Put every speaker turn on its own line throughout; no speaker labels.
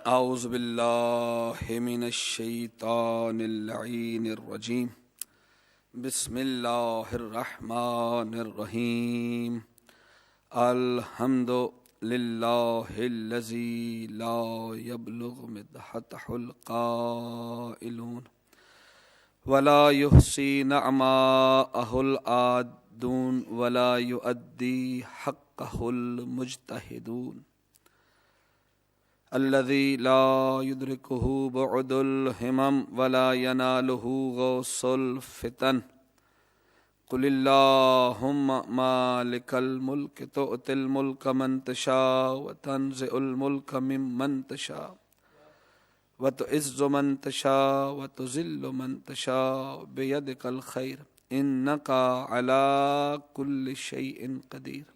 اعوذ باللہ من الشیطان اللعین الرجیم بسم اللہ الرحمن الرحیم الحمد للہ الذی لا یبلغ مدحتہ القائلون ولا یحصی نعماءہ العادون ولا یؤدی حقہ المجتہدون الذي لا يدركه بعد الهمم ولا يناله غوص الفتن قل اللهم مالك الملك تؤتي الملك من تشاء وتنزع الملك ممن تشاء وتعز من تشاء وتذل من تشاء بيدك الخير إنك على كل شيء قدير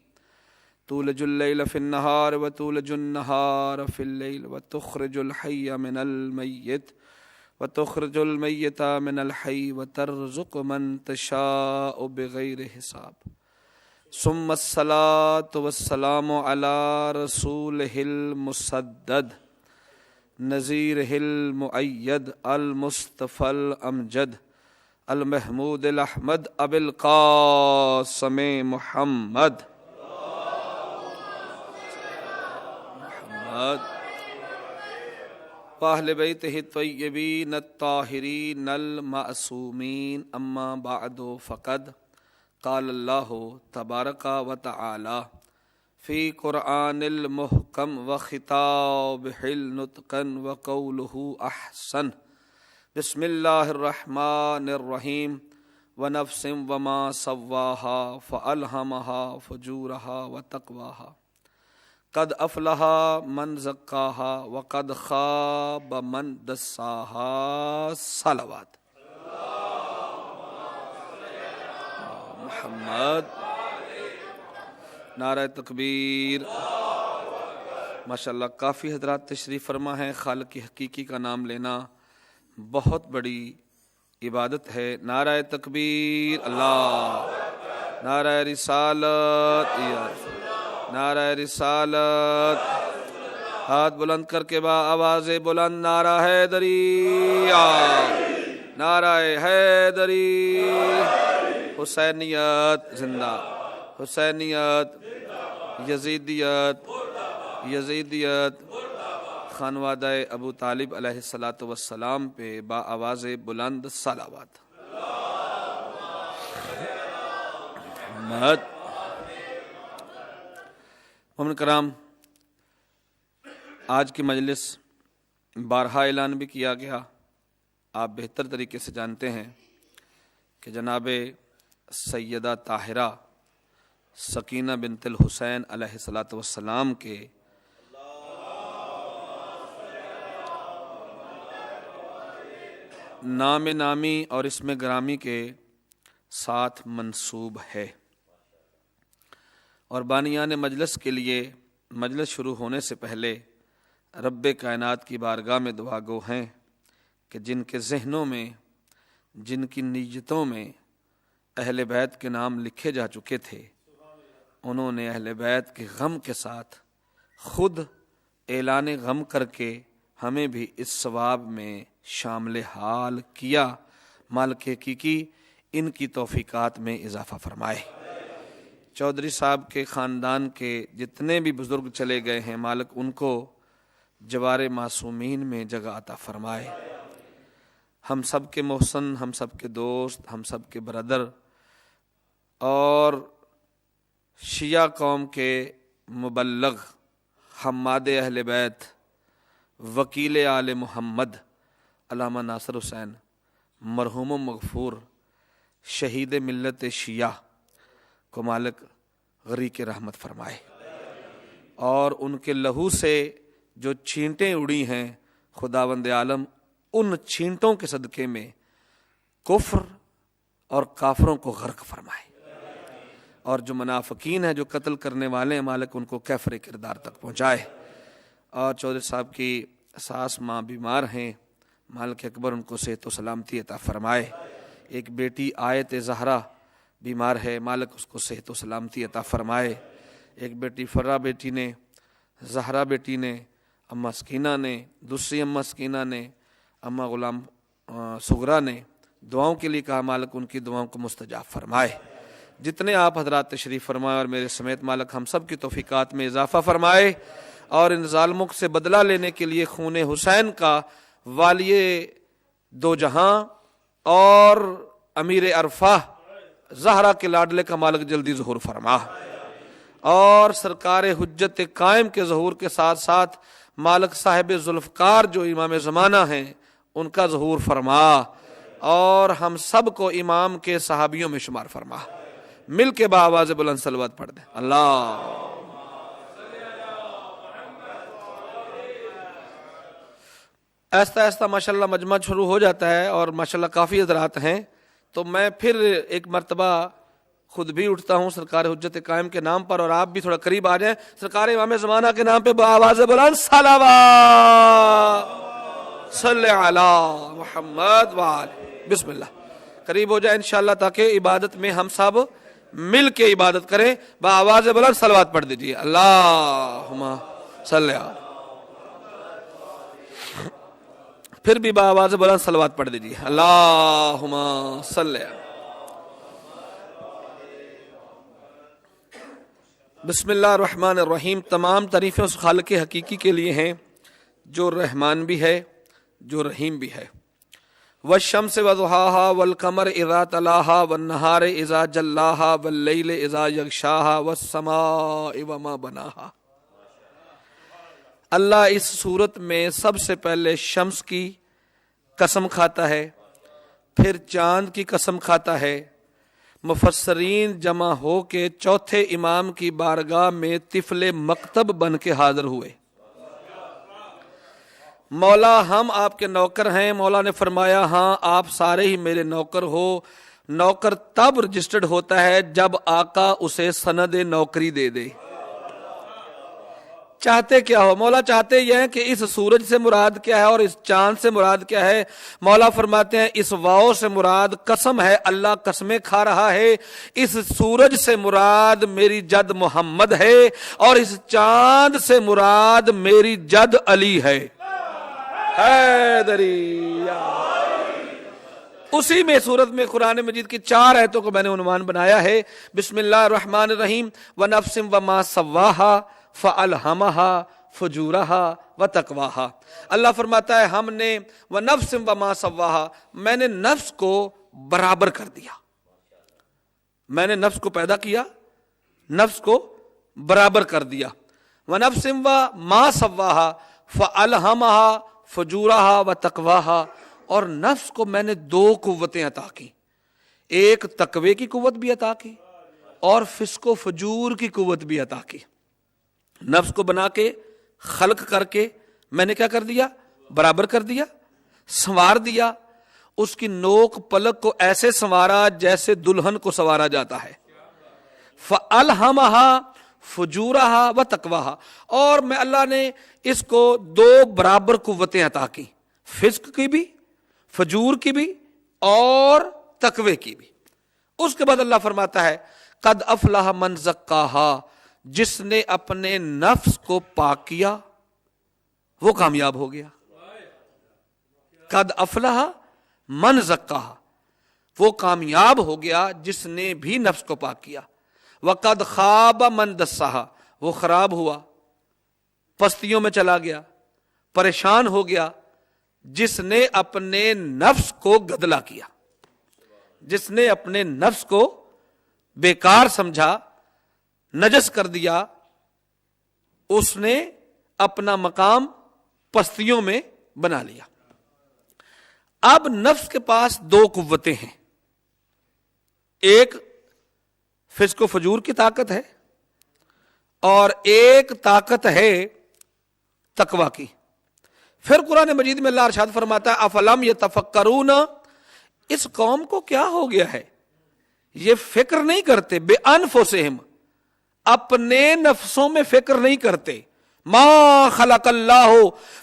تولج الليل في النهار وتولج النهار في الليل وتخرج الحي من الميت وتخرج الميت من الحي وترزق من تشاء بغير حساب ثم الصلاة والسلام على رسوله المسدد نذيره المؤيد المصطفى الأمجد المحمود الأحمد أبي القاسم محمد وأہل بیتہ الطیبین الطاہرین المعصومین اما بعد فقد قال اللہ تبارک و تعالی فی قرآن المحکم وخطابہ النطقن وقولہ احسن بسم اللہ الرحمن الرحیم ونفس وما سواہا فألہمہا فجورہا وتقواہا قد افلح من زکاہا وقد خاب من دساہا صلوات محمد نعرہ تکبیر ماشاءاللہ کافی حضرات تشریف فرما ہے۔ خالق حقیقی کا نام لینا بہت بڑی عبادت ہے۔ نعرہ تکبیر اللہ، نعرہ رسالت، نعرہ رسالت، ہاتھ بلند کر کے با آواز بلند نعرہ حیدری، نعرہ حیدری، حسینیت زندہ، حسینیت، یزیدیت، یزیدیت، خانوادہ ابو طالب علیہ الصلاۃ والسلام پہ با آواز بلند صلوات۔ محمد مومن کرام، آج کی مجلس بارہا اعلان بھی کیا گیا، آپ بہتر طریقے سے جانتے ہیں کہ جناب سیدہ طاہرہ سکینہ بنت الحسین علیہ الصلاۃ والسلام کے نام نامی اور اسم گرامی کے ساتھ منسوب ہے، اور بانیان مجلس کے لیے مجلس شروع ہونے سے پہلے رب کائنات کی بارگاہ میں دعا گو ہیں کہ جن کے ذہنوں میں، جن کی نیتوں میں اہل بیت کے نام لکھے جا چکے تھے، انہوں نے اہل بیت کے غم کے ساتھ خود اعلان غم کر کے ہمیں بھی اس ثواب میں شامل حال کیا۔ مالک حقیقی ان کی توفیقات میں اضافہ فرمائے۔ چودھری صاحب کے خاندان کے جتنے بھی بزرگ چلے گئے ہیں، مالک ان کو جوار معصومین میں جگہ عطا فرمائے۔ ہم سب کے محسن، ہم سب کے دوست، ہم سب کے برادر اور شیعہ قوم کے مبلغ، حماد اہل بیت، وکیل آل محمد علامہ ناصر حسین مرحوم و مغفور شہید ملت شیعہ کو مالک غریق رحمت فرمائے، اور ان کے لہو سے جو چھینٹیں اڑی ہیں، خداوند عالم ان چھینٹوں کے صدقے میں کفر اور کافروں کو غرق فرمائے، اور جو منافقین ہیں، جو قتل کرنے والے ہیں، مالک ان کو کیفر کردار تک پہنچائے۔ اور چودھری صاحب کی ساس ماں بیمار ہیں، مالک اکبر ان کو صحت و سلامتی عطا فرمائے۔ ایک بیٹی آیت زہرا بیمار ہے، مالک اس کو صحت و سلامتی عطا فرمائے۔ ایک بیٹی فرا بیٹی نے، زہرا بیٹی نے اماں سکینہ نے، دوسری اماں سکینہ نے، اماں غلام صغرا نے دعاؤں کے لیے کہا، مالک ان کی دعاؤں کو مستجاب فرمائے۔ جتنے آپ حضرات تشریف فرمائے اور میرے سمیت مالک ہم سب کی توفیقات میں اضافہ فرمائے، اور ان ظالموں سے بدلہ لینے کے لیے خون حسین کا والی دو جہاں اور امیر عرفہ زہرا کے لاڈلے کا مالک جلدی ظہور فرما، اور سرکار حجت قائم کے ظہور کے ساتھ ساتھ مالک صاحب ذوالفقار جو امام زمانہ ہیں ان کا ظہور فرما، اور ہم سب کو امام کے صحابیوں میں شمار فرما۔ مل کے بآواز بلند صلوات پڑھ دیں، اللہ۔ آہستہ آہستہ ماشاءاللہ مجمع شروع ہو جاتا ہے، اور ماشاءاللہ کافی حضرات ہیں، تو میں پھر ایک مرتبہ خود بھی اٹھتا ہوں سرکار حجت قائم کے نام پر، اور آپ بھی تھوڑا قریب آ جائیں سرکار امام زمانہ کے نام پہ بآواز بلند صلوات صلی علی محمد وآلہ۔ بسم اللہ، قریب ہو جائے انشاءاللہ تاکہ عبادت میں ہم سب مل کے عبادت کریں۔ بآواز بلند صلوات پڑھ دیجیے، اللہم صلی علی، پھر بھی بآواز بلند صلوات پڑھ دیجیے، اللہم صلی علی۔ بسم اللہ الرحمن الرحیم۔ تمام تعریفیں اس خالق حقیقی کے لیے ہیں جو رحمان بھی ہے، جو رحیم بھی ہے۔ والشمس وضحاها والقمر اذا تلاها والنهار اذا جلاها واللیل اذا یغشاها والسماء وما بناها۔ اللہ اس صورت میں سب سے پہلے شمس کی قسم کھاتا ہے، پھر چاند کی قسم کھاتا ہے۔ مفسرین جمع ہو کے چوتھے امام کی بارگاہ میں طفل مکتب بن کے حاضر ہوئے۔ مولا ہم آپ کے نوکر ہیں۔ مولا نے فرمایا ہاں آپ سارے ہی میرے نوکر ہو۔ نوکر تب رجسٹرڈ ہوتا ہے جب آقا اسے سند نوکری دے دے۔ چاہتے کیا ہو؟ مولا چاہتے یہ ہیں کہ اس سورج سے مراد کیا ہے اور اس چاند سے مراد کیا ہے؟ مولا فرماتے ہیں اس واؤ سے مراد قسم ہے، اللہ قسمیں کھا رہا ہے، اس سورج سے مراد میری جد محمد ہے، اور اس چاند سے مراد میری جد علی ہے۔ اسی میں سورت میں قرآن مجید کی 4 آیتوں کو میں نے عنوان بنایا ہے۔ بسم اللہ الرحمن الرحیم۔ وَنَفْسٍ وَمَا سَوَّاهَا فَأَلْهَمَهَا فُجُورَهَا وَتَقْوَاهَا۔ اللہ فرماتا ہے ہم نے وَنَفْسٍ وَمَا سَوَّاهَا، میں نے نفس کو برابر کر دیا، میں نے نفس کو پیدا کیا، نفس کو برابر کر دیا۔ وَنَفْسٍ وَمَا سَوَّاهَا فَأَلْهَمَهَا فُجُورَهَا وَتَقْوَاهَا، اور نفس کو میں نے 2 قوتیں عطا کی، ایک تقوی کی قوت بھی عطا کی اور فسق و فجور کی قوت بھی عطا کی۔ نفس کو بنا کے خلق کر کے میں نے کیا کر دیا؟ برابر کر دیا، سنوار دیا، اس کی نوک پلک کو ایسے سنوارا جیسے دلہن کو سنوارا جاتا ہے۔ فَأَلْهَمَهَا فُجُورَهَا وَتَقْوَاهَا، اور میں اللہ نے اس کو 2 برابر قوتیں عطا کی، فسق کی بھی، فجور کی بھی اور تقوی کی بھی۔ اس کے بعد اللہ فرماتا ہے قد افلح من زکاہا، جس نے اپنے نفس کو پاک کیا وہ کامیاب ہو گیا۔ قد افلح من زکاہا، وہ کامیاب ہو گیا جس نے بھی نفس کو پاک کیا۔ وقد خاب من دساہا، وہ خراب ہوا، پستیوں میں چلا گیا، پریشان ہو گیا جس نے اپنے نفس کو گدلا کیا، جس نے اپنے نفس کو بیکار سمجھا، نجس کر دیا، اس نے اپنا مقام پستیوں میں بنا لیا۔ اب نفس کے پاس 2 قوتیں ہیں، ایک فسق و فجور کی طاقت ہے اور ایک طاقت ہے تقوی کی۔ پھر قرآن مجید میں اللہ ارشاد فرماتا ہے افلم یتفکرون، اس قوم کو کیا ہو گیا ہے، یہ فکر نہیں کرتے، بے انفسہم، اپنے نفسوں میں فکر نہیں کرتے، ما خلق اللہ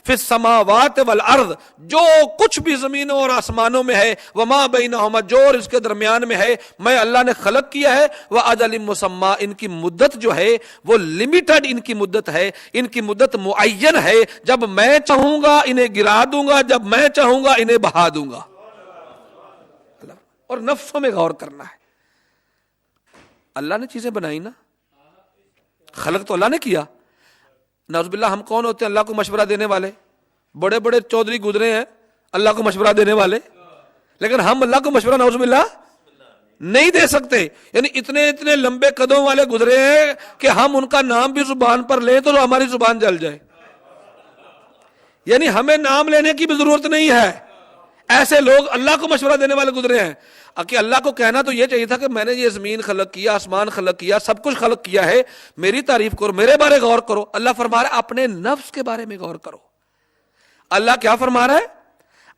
فی السماوات والارض، جو کچھ بھی زمینوں اور آسمانوں میں ہے، وما بینہما، جو اور اس کے درمیان میں ہے، میں اللہ نے خلق کیا ہے، وَأَجَلٍ مُّسَمًّى، ان کی مدت جو ہے وہ لمیٹڈ، ان کی مدت ہے، ان کی مدت معین ہے، جب میں چاہوں گا انہیں گرا دوں گا، جب میں چاہوں گا انہیں بہا دوں گا۔ اور نفسوں میں غور کرنا ہے، اللہ نے چیزیں بنائی نا، خلق تو اللہ نے کیا۔ نعوذ باللہ ہم کون ہوتے ہیں اللہ کو مشورہ دینے والے؟ بڑے بڑے چودھری گزرے ہیں اللہ کو مشورہ دینے والے، لیکن ہم اللہ کو مشورہ نعوذ باللہ نہیں دے سکتے۔ یعنی اتنے اتنے لمبے قدموں والے گزرے ہیں کہ ہم ان کا نام بھی زبان پر لیں تو ہماری زبان جل جائے، یعنی ہمیں نام لینے کی بھی ضرورت نہیں ہے، ایسے لوگ اللہ کو مشورہ دینے والے گزرے ہیں۔ کہ اللہ کو کہنا تو یہ چاہیے تھا کہ میں نے یہ زمین خلق کیا، آسمان خلق کیا، سب کچھ خلق کیا ہے، میری تعریف کرو، میرے بارے غور کرو۔ اللہ فرما رہا ہے اپنے نفس کے بارے میں غور کرو۔ اللہ کیا فرما رہا ہے؟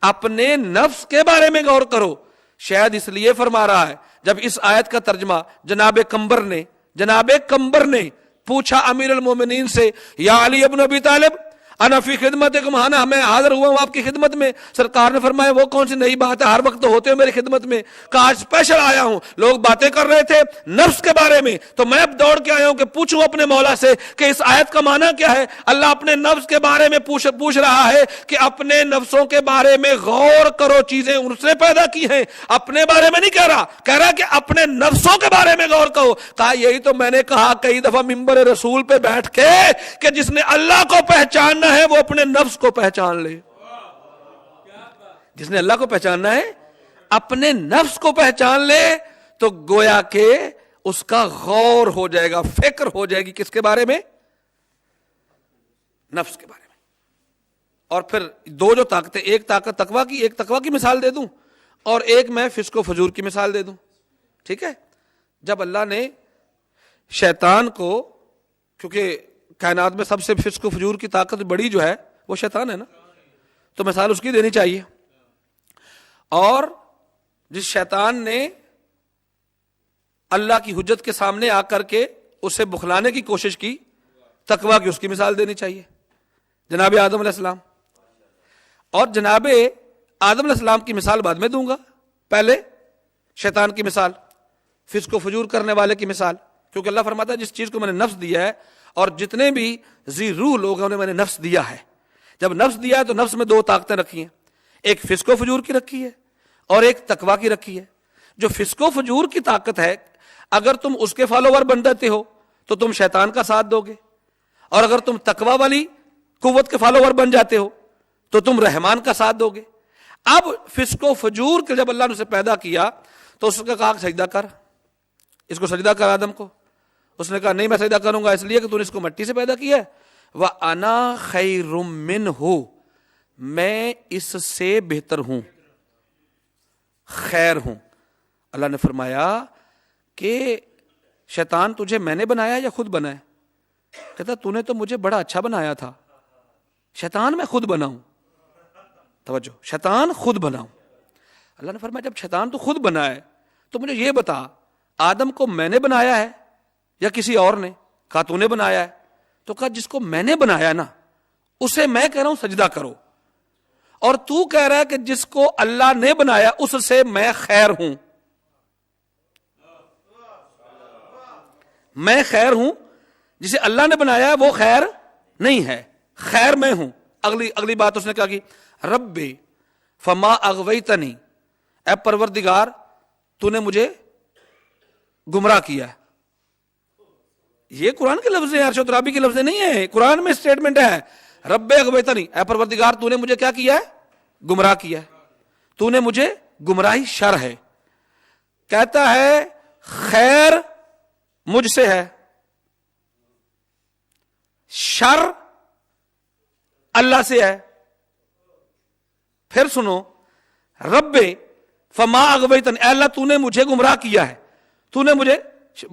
اپنے نفس کے بارے میں غور کرو۔ شاید اس لیے فرما رہا ہے جب اس آیت کا ترجمہ جناب کمبر نے پوچھا امیر المومنین سے، یا علی ابن ابی طالب انا فی خدمتکم، ہانا میں حاضر ہوا ہوں آپ کی خدمت میں۔ سرکار نے فرمایا وہ کون سی نئی بات ہے، ہر وقت تو ہوتے ہو میری خدمت میں۔ کہا آج اسپیشل آیا ہوں، لوگ باتیں کر رہے تھے نفس کے بارے میں، تو میں اب دوڑ کے آیا ہوں کہ پوچھوں اپنے مولا سے کہ اس آیت کا معنی کیا ہے۔ اللہ اپنے نفس کے بارے میں پوچھ رہا ہے کہ اپنے نفسوں کے بارے میں غور کرو، چیزیں ان سے پیدا کی ہیں، اپنے بارے میں نہیں کہہ رہا، کہہ رہا کہ اپنے نفسوں کے بارے میں غور کرو۔ کہا یہی تو میں نے کہا کئی دفعہ ممبر رسول پہ بیٹھ کے کہ جس نے اللہ کو پہچاننا ہے وہ اپنے نفس کو پہچان لے۔ جس نے اللہ کو پہچاننا ہے اپنے نفس کو پہچان لے، تو گویا کہ اس کا غور ہو جائے گا، فکر ہو جائے گی کس کے بارے میں؟ نفس کے بارے میں۔ اور پھر دو جو طاقتیں، ایک طاقت تقویٰ کی، ایک تقویٰ کی مثال دے دوں اور ایک میں فسق و فجور کی مثال دے دوں، ٹھیک ہے؟ جب اللہ نے شیطان کو، کیونکہ کائنات میں سب سے فسق و فجور کی طاقت بڑی جو ہے وہ شیطان ہے نا، تو مثال اس کی دینی چاہیے۔ اور جس شیطان نے اللہ کی حجت کے سامنے آ کر کے اسے بخلانے کی کوشش کی، تقویٰ کی اس کی مثال دینی چاہیے، جناب آدم علیہ السلام۔ اور جناب آدم علیہ السلام کی مثال بعد میں دوں گا، پہلے شیطان کی مثال، فسق و فجور کرنے والے کی مثال، کیونکہ اللہ فرماتا ہے جس چیز کو میں نے نفس دیا ہے، اور جتنے بھی ذی روح لوگ ہیں انہیں میں نے نفس دیا ہے۔ جب نفس دیا ہے تو نفس میں دو طاقتیں رکھی ہیں، ایک فسق و فجور کی رکھی ہے اور ایک تقویٰ کی رکھی ہے۔ جو فسق و فجور کی طاقت ہے، اگر تم اس کے فالوور بن جاتے ہو تو تم شیطان کا ساتھ دو گے، اور اگر تم تقویٰ والی قوت کے فالوور بن جاتے ہو تو تم رحمان کا ساتھ دو گے۔ اب فسق و فجور کے جب اللہ نے اسے پیدا کیا تو اس نے کہا سجدہ کر، اس کو سجدہ کر آدم کو۔ اس نے کہا نہیں میں سجدہ کروں گا، اس لیے کہ تو نے اس کو مٹی سے پیدا کیا ہے، وَأَنَا خَيْرٌ مِّنْهُ، میں اس سے بہتر ہوں، خیر ہوں۔ اللہ نے فرمایا کہ شیطان تجھے میں نے بنایا یا خود بنایا؟ کہتا تو نے تو مجھے بڑا اچھا بنایا تھا، شیطان میں خود بناؤں؟ توجہ، شیطان خود بناؤں۔ اللہ نے فرمایا جب شیطان تو خود بنا ہے تو مجھے یہ بتا آدم کو میں نے بنایا ہے یا کسی اور نے؟ کہا تو نے بنایا ہے۔ تو کہا جس کو میں نے بنایا نا اسے میں کہہ رہا ہوں سجدہ کرو، اور تو کہہ رہا ہے کہ جس کو اللہ نے بنایا اس سے میں خیر ہوں۔ میں خیر ہوں، جسے اللہ نے بنایا ہے وہ خیر نہیں ہے، خیر میں ہوں۔ اگلی بات اس نے کہا کہ رب فما اغویتنی، اے پروردگار تو نے مجھے گمراہ کیا ہے۔ یہ قرآن کے لفظ ہیں، عرش و ترابی کے لفظ نہیں ہیں، قرآن میں اسٹیٹمنٹ ہے، رب اغویتنی، اے پروردگار تو نے مجھے کیا کیا ہے؟ گمراہ کیا ہے، تو نے مجھے گمراہی شر ہے۔ کہتا ہے خیر مجھ سے ہے، شر اللہ سے ہے۔ پھر سنو، رب فما اغویتنی، اے اللہ تو نے مجھے گمراہ کیا ہے، تو نے مجھے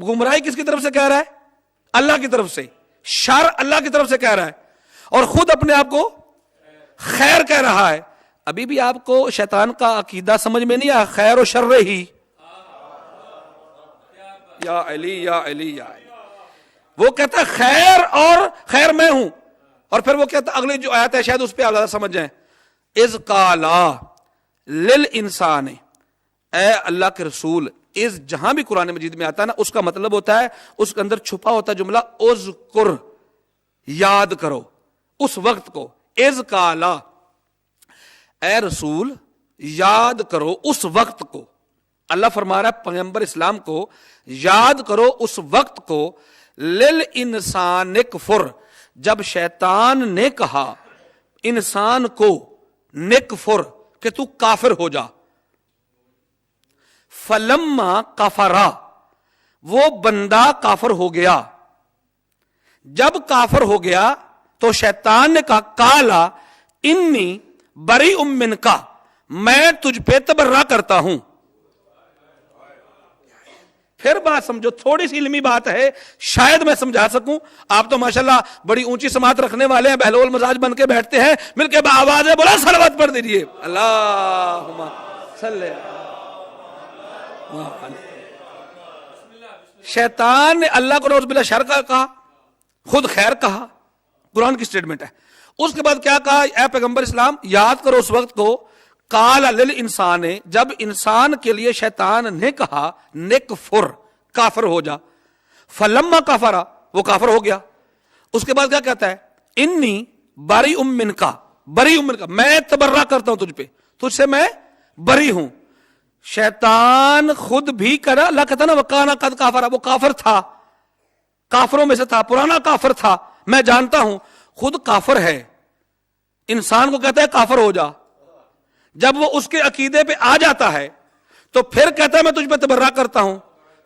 گمراہی کس کی طرف سے کہہ رہا ہے؟ اللہ کی طرف سے، شر اللہ کی طرف سے کہہ رہا ہے، اور خود اپنے آپ کو خیر کہہ رہا ہے۔ ابھی بھی آپ کو شیطان کا عقیدہ سمجھ میں نہیں آیا، خیر و شر ہی، یا علی یا علی یا علی۔ وہ کہتا ہے خیر اور خیر میں ہوں، اور پھر وہ کہتا اگلی جو آیت ہے شاید اس پہ آپ زیادہ سمجھ جائیں. اذ قالا للانسان، اے اللہ کے رسول. از جہاں بھی قرآن مجید میں آتا ہے نا اس کا مطلب ہوتا ہے اس کے اندر چھپا ہوتا ہے جملہ اذکر، یاد کرو اس وقت کو. اذ قالا، اے رسول یاد کرو اس وقت کو. اللہ فرما رہا ہے پیغمبر اسلام کو یاد کرو اس وقت کو. للانسان کفر، جب شیطان نے کہا انسان کو نکفر کہ تو کافر ہو جا. فلما کفرا، وہ بندہ کافر ہو گیا. جب کافر ہو گیا تو شیطان نے کہا کالا انی بری من کا، میں تجھ پہ تبرہ کرتا ہوں. پھر بات سمجھو، تھوڑی سی علمی بات ہے شاید میں سمجھا سکوں. آپ تو ماشاءاللہ بڑی اونچی سماعت رکھنے والے ہیں، بہلول مزاج بن کے بیٹھتے ہیں. مل کے آواز ہے بولا صلوات پڑھ دیجیے. اللہم صلی. شیطان نے اللہ کو نعوذ باللہ شر کا کہا، خود خیر کہا، قرآن کی سٹیٹمنٹ ہے. اس کے بعد کیا کہا؟ اے پیغمبر اسلام یاد کرو اس وقت کو. قال للانسان، جب انسان کے لیے شیطان نے کہا نکفر، کافر ہو جا. فلما کفرا، وہ کافر ہو گیا. اس کے بعد کیا کہتا ہے؟ انی بری من کا، بری من کا، میں تبرہ کرتا ہوں تجھ پہ، تجھ سے میں بری ہوں. شیطان خود بھی کرا. اللہ کہتا نا وکانا قد کافرا، وہ کافر تھا، کافروں میں سے تھا، پرانا کافر تھا. میں جانتا ہوں خود کافر ہے. انسان کو کہتا ہے کافر ہو جا. جب وہ اس کے عقیدے پہ آ جاتا ہے تو پھر کہتا ہے میں تجھ پہ تبرہ کرتا ہوں.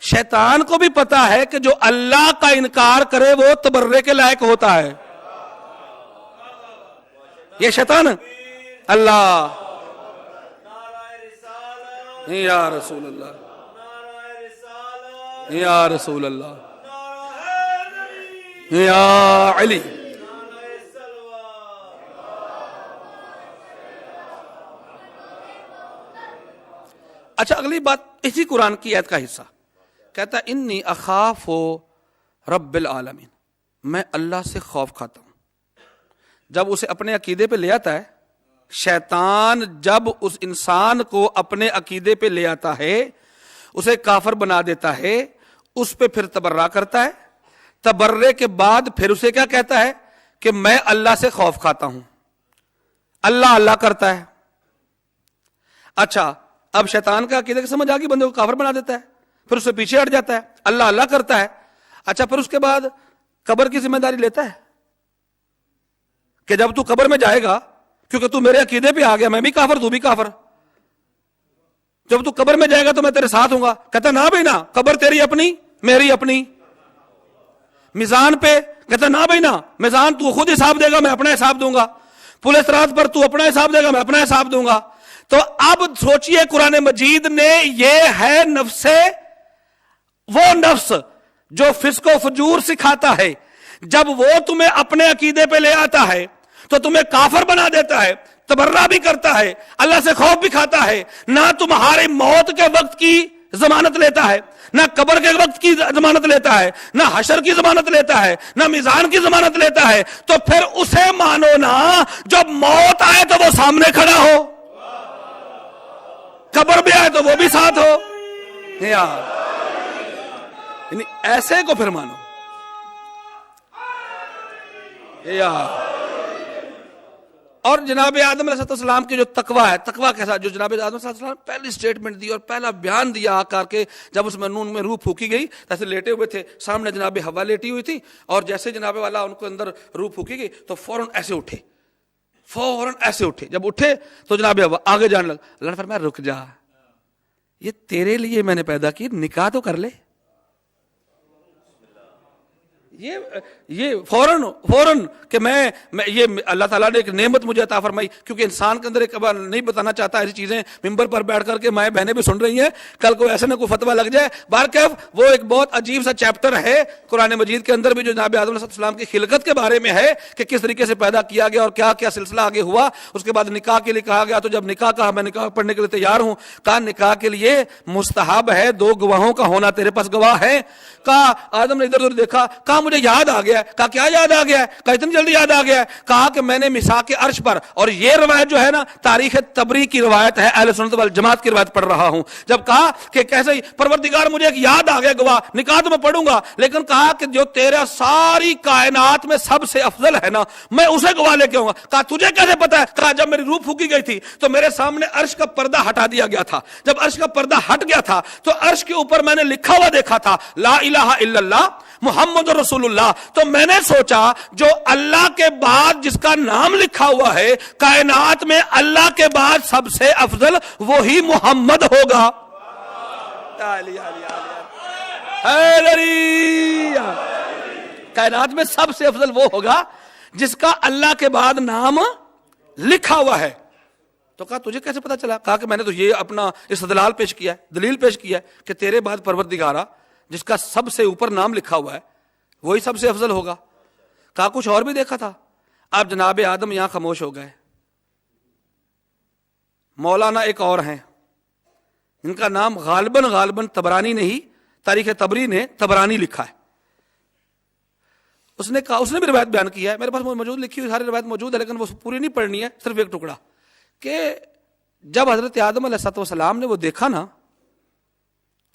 شیطان کو بھی پتا ہے کہ جو اللہ کا انکار کرے وہ تبرے کے لائق ہوتا ہے. یہ شیطان اللہ یا رسول اللہ، یا رسول اللہ، یا علی. اچھا اگلی بات اسی قرآن کی آیت کا حصہ کہتا ہے انی اخاف رب العالمین، میں اللہ سے خوف کھاتا ہوں. جب اسے اپنے عقیدے پہ لے آتا ہے شیطان، جب اس انسان کو اپنے عقیدے پہ لے آتا ہے اسے کافر بنا دیتا ہے، اس پہ پھر تبرہ کرتا ہے. تبرے کے بعد پھر اسے کیا کہتا ہے کہ میں اللہ سے خوف کھاتا ہوں. اللہ اللہ کرتا ہے. اچھا اب شیطان کا عقیدہ سمجھ آ گئی، بندے کو کافر بنا دیتا ہے، پھر اس سے پیچھے ہٹ جاتا ہے، اللہ اللہ کرتا ہے. اچھا پھر اس کے بعد قبر کی ذمہ داری لیتا ہے کہ جب تو قبر میں جائے گا، کیونکہ تو میرے عقیدے پہ آ گیا، میں بھی کافر تو بھی کافر، جب تو قبر میں جائے گا تو میں تیرے ساتھ ہوں گا. کہتا نہ بھائی نہ، قبر تیری اپنی میری اپنی. میزان پہ کہتا نہ بھائی نہ، میزان تو خود حساب دے گا میں اپنا حساب دوں گا. پولیس رات پر تو اپنا حساب دے گا میں اپنا حساب دوں گا. تو اب سوچئے قرآن مجید نے، یہ ہے نفس، وہ نفس جو فسق و فجور سکھاتا ہے. جب وہ تمہیں اپنے عقیدے پہ لے آتا ہے تو تمہیں کافر بنا دیتا ہے، تبرہ بھی کرتا ہے، اللہ سے خوف بھی کھاتا ہے. نہ تمہاری موت کے وقت کی ضمانت لیتا ہے، نہ قبر کے وقت کی ضمانت لیتا ہے، نہ حشر کی ضمانت لیتا ہے، نہ میزان کی ضمانت لیتا ہے. تو پھر اسے مانو نا جب موت آئے تو وہ سامنے کھڑا ہو، قبر بھی آئے تو وہ بھی ساتھ ہو. یعنی ایسے کو پھر مانو. اور جناب آدم علیہ السلام کی جو تقویٰ ہے، تقویٰ کے ساتھ جو جناب آدم علیہ السلام پہلی سٹیٹمنٹ دی اور پہلا بیان دیا آ کر کے، جب اس منون میں روح پھونکی گئی، ایسے لیٹے ہوئے تھے، سامنے جناب ہوا لیٹی ہوئی تھی، اور جیسے جناب والا ان کو اندر روح پھونکی گئی تو فوراً ایسے اٹھے، فوراً ایسے اٹھے. جب اٹھے تو جناب ہوا آگے جانے لگا. اللہ نے فرمایا رک جا، یہ تیرے لیے میں نے پیدا کی، نکاح تو کر لے. یہ فوراً کہ میں یہ اللہ تعالیٰ نے ایک نعمت مجھے عطا فرمائی، کیونکہ انسان کے اندر ایک نہیں بتانا چاہتا ایسی چیزیں ممبر پر بیٹھ کر کے مائیں بہنیں بھی سن رہی ہیں، کل کو ایسے نہ کوئی فتویٰ لگ جائے. بہرکیف وہ ایک بہت عجیب سا چیپٹر ہے قرآن مجید کے اندر بھی جو جناب آدم علیہ السلام کی خلقت کے بارے میں ہے کہ کس طریقے سے پیدا کیا گیا اور کیا کیا سلسلہ آگے ہوا. اس کے بعد نکاح کے لیے کہا گیا، تو جب نکاح کہا میں نکاح پڑھنے کے لیے تیار ہوں. کہا نکاح کے لیے مستحب ہے 2 گواہوں کا ہونا، تیرے پاس گواہ ہے؟ کہا آدم نے ادھر ادھر دیکھا، کہا مجھے مجھے یاد آ گیا ہے. کہا کیا یاد آ گیا ہے؟ کہا اتنی جلدی یاد آ گیا ہے. کہا کہ میں نے میثاق عرش پر, اور یہ روایت جو ہے نا تاریخ طبری کی روایت ہے, اہل سنت والجماعت کی روایت پڑھ رہا ہوں. جب کہا کہ کیسے پروردگار مجھے ایک یاد آ گیا گواہ, نکاح تو میں پڑھوں گا, لیکن کہا کہ جو تیرا ساری کائنات میں سب سے افضل ہے نا, میں اسے گواہ لے کے آؤں گا. کہا تجھے کیسے پتا ہے؟ کہا جب میری روح پھونکی گئی تھی تو میرے سامنے عرش کا پردہ ہٹا دیا گیا تھا. جب عرش کا پردہ ہٹ گیا تھا تو عرش کے اوپر میں نے لکھا ہوا دیکھا تھا لا الہ الا اللہ محمد رسول اللہ. تو میں نے سوچا جو اللہ کے بعد جس کا نام لکھا ہوا ہے کائنات میں, اللہ کے بعد سب سے افضل وہی محمد ہوگا. کائنات میں سب سے افضل وہ ہوگا جس کا اللہ کے بعد نام لکھا ہوا ہے. تو کہا تجھے کیسے پتا چلا؟ کہا کہ میں نے تو یہ اپنا استدلال پیش کیا ہے, دلیل پیش کیا ہے کہ تیرے بعد پروردگارا جس کا سب سے اوپر نام لکھا ہوا ہے وہی سب سے افضل ہوگا. کہا کچھ اور بھی دیکھا تھا. آپ جناب آدم یہاں خاموش ہو گئے. مولانا ایک اور ہیں, ان کا نام غالباً طبرانی نہیں, تاریخ طبری نے طبرانی لکھا ہے. اس نے کہا, اس نے بھی روایت بیان کیا ہے, میرے پاس موجود لکھی ہوئی ساری روایت موجود ہے, لیکن وہ پوری نہیں پڑھنی ہے, صرف ایک ٹکڑا, کہ جب حضرت آدم علیہ السلام نے وہ دیکھا نا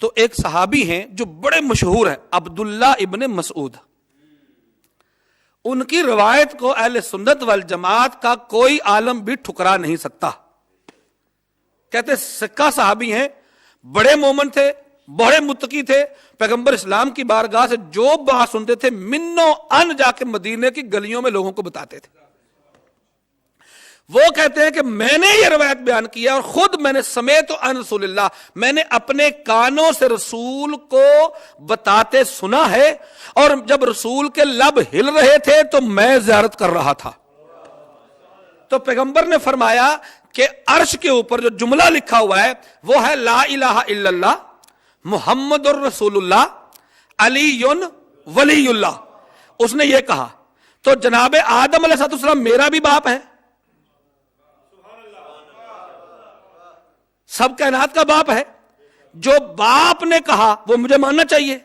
تو ایک صحابی ہیں جو بڑے مشہور ہیں, عبداللہ ابن مسعود. ان کی روایت کو اہل سنت والجماعت کا کوئی عالم بھی ٹھکرا نہیں سکتا. کہتے سکہ صحابی ہیں, بڑے مومن تھے, بڑے متقی تھے, پیغمبر اسلام کی بارگاہ سے جو بات سنتے تھے منو ان جا کے مدینے کی گلیوں میں لوگوں کو بتاتے تھے. وہ کہتے ہیں کہ میں نے یہ روایت بیان کیا اور خود میں نے سمیت عن رسول اللہ, میں نے اپنے کانوں سے رسول کو بتاتے سنا ہے, اور جب رسول کے لب ہل رہے تھے تو میں زیارت کر رہا تھا. تو پیغمبر نے فرمایا کہ عرش کے اوپر جو جملہ لکھا ہوا ہے وہ ہے لا الہ الا اللہ محمد الرسول اللہ علی ولی اللہ. اس نے یہ کہا. تو جناب آدم علیہ السلام میرا بھی باپ ہے, سب کائنات کا باپ ہے. جو باپ نے کہا وہ مجھے ماننا چاہیے.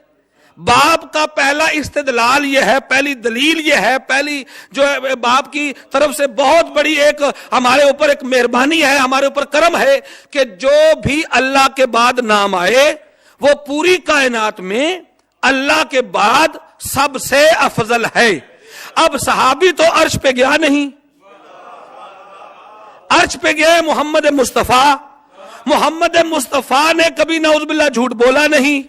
باپ کا پہلا استدلال یہ ہے, پہلی دلیل یہ ہے, پہلی جو ہے باپ کی طرف سے بہت بڑی ایک ہمارے اوپر ایک مہربانی ہے, ہمارے اوپر کرم ہے کہ جو بھی اللہ کے بعد نام آئے وہ پوری کائنات میں اللہ کے بعد سب سے افضل ہے. اب صحابی تو عرش پہ گیا نہیں, عرش پہ گیا محمد مصطفیٰ. محمد مصطفیٰ نے کبھی نعوذ باللہ جھوٹ بولا نہیں.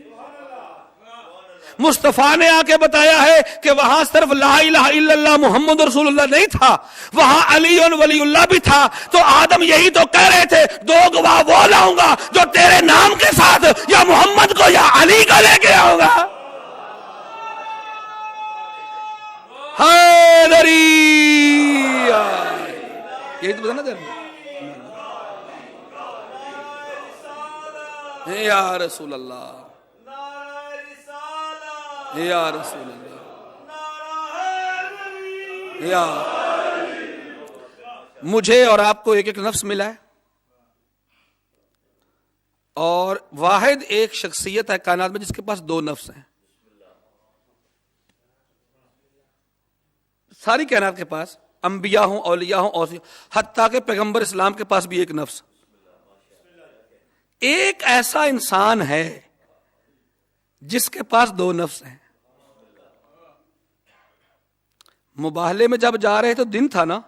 مصطفیٰ نے آ کے بتایا ہے کہ وہاں صرف لا الہ الا اللہ محمد رسول اللہ نہیں تھا, وہاں علی ولی اللہ بھی تھا. تو آدم یہی تو کہہ رہے تھے دو گواہ وہ لاؤں گا جو تیرے نام کے ساتھ یا محمد کو یا علی کو لے کے آؤں گا. یہی تو بتانا تھا یا رسول اللہ, یا رسول اللہ, یا مجھے اور آپ کو ایک ایک نفس ملا ہے, اور واحد ایک شخصیت ہے کائنات میں جس کے پاس دو نفس ہیں. ساری کائنات کے پاس انبیاء ہوں, اولیاء ہوں, اوصیاء, حتیٰ کہ پیغمبر اسلام کے پاس بھی ایک نفس. ایک ایسا انسان ہے جس کے پاس دو نفس ہیں. مباہلے میں جب جا رہے تو دن تھا نا,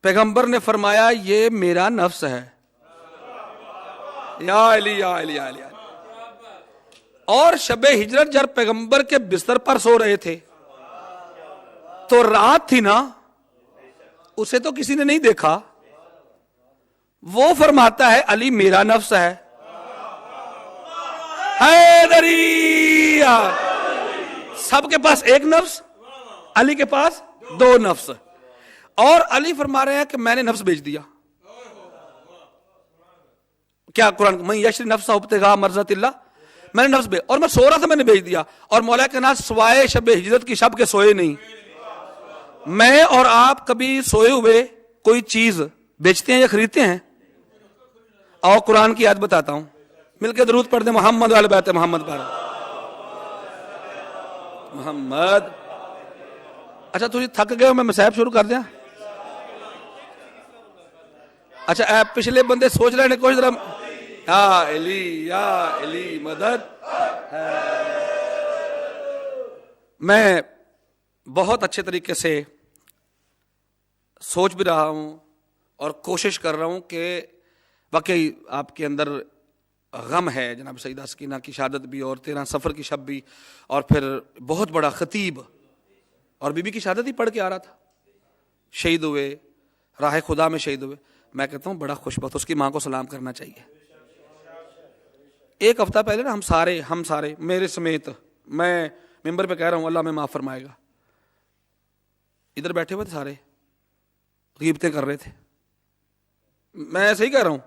پیغمبر نے فرمایا یہ میرا نفس ہے, یا علی یا علی یا علی. اور شب ہجرت جب پیغمبر کے بستر پر سو رہے تھے تو رات تھی نا, اسے تو کسی نے نہیں دیکھا. وہ فرماتا ہے علی میرا نفس ہے. سب کے پاس ایک نفس, علی کے پاس دو نفس. اور علی فرما رہے ہیں کہ میں نے نفس بیچ دیا. کیا قرآن میں یشری نفسہ ابتغاء مرضات اللہ, میں نے نفس بیچ, اور میں سو رہا تھا میں نے بیچ دیا. اور مولا کے ناز سوائے شب ہجرت کی شب کے سوئے نہیں. میں اور آپ کبھی سوئے ہوئے کوئی چیز بیچتے ہیں یا خریدتے ہیں؟ اور قرآن کی آیت بتاتا ہوں, مل کے درود پڑھ دیں محمد علی بیت محمد پر. محمد. اچھا تھی تھک گئے ہو, میں مسائب شروع کر دیا؟ اچھا اے پچھلے بندے سوچ رہے ہیں کوئی ذرا یا علی مدد. میں بہت اچھے طریقے سے سوچ بھی رہا ہوں اور کوشش کر رہا ہوں کہ واقعی آپ کے اندر غم ہے جناب سیدہ سکینہ کی شہادت بھی, اور 13 صفر کی شب بھی, اور پھر بہت بڑا خطیب اور بی بی کی شہادت ہی پڑھ کے آ رہا تھا, شہید ہوئے, راہ خدا میں شہید ہوئے. میں کہتا ہوں بڑا خوش بخت, اس کی ماں کو سلام کرنا چاہیے. ایک ہفتہ پہلے نا ہم سارے میرے سمیت, میں ممبر پہ کہہ رہا ہوں اللہ میں معاف فرمائے گا, ادھر بیٹھے ہوئے تھے سارے غیبتیں کر رہے تھے. میں صحیح کہہ رہا ہوں,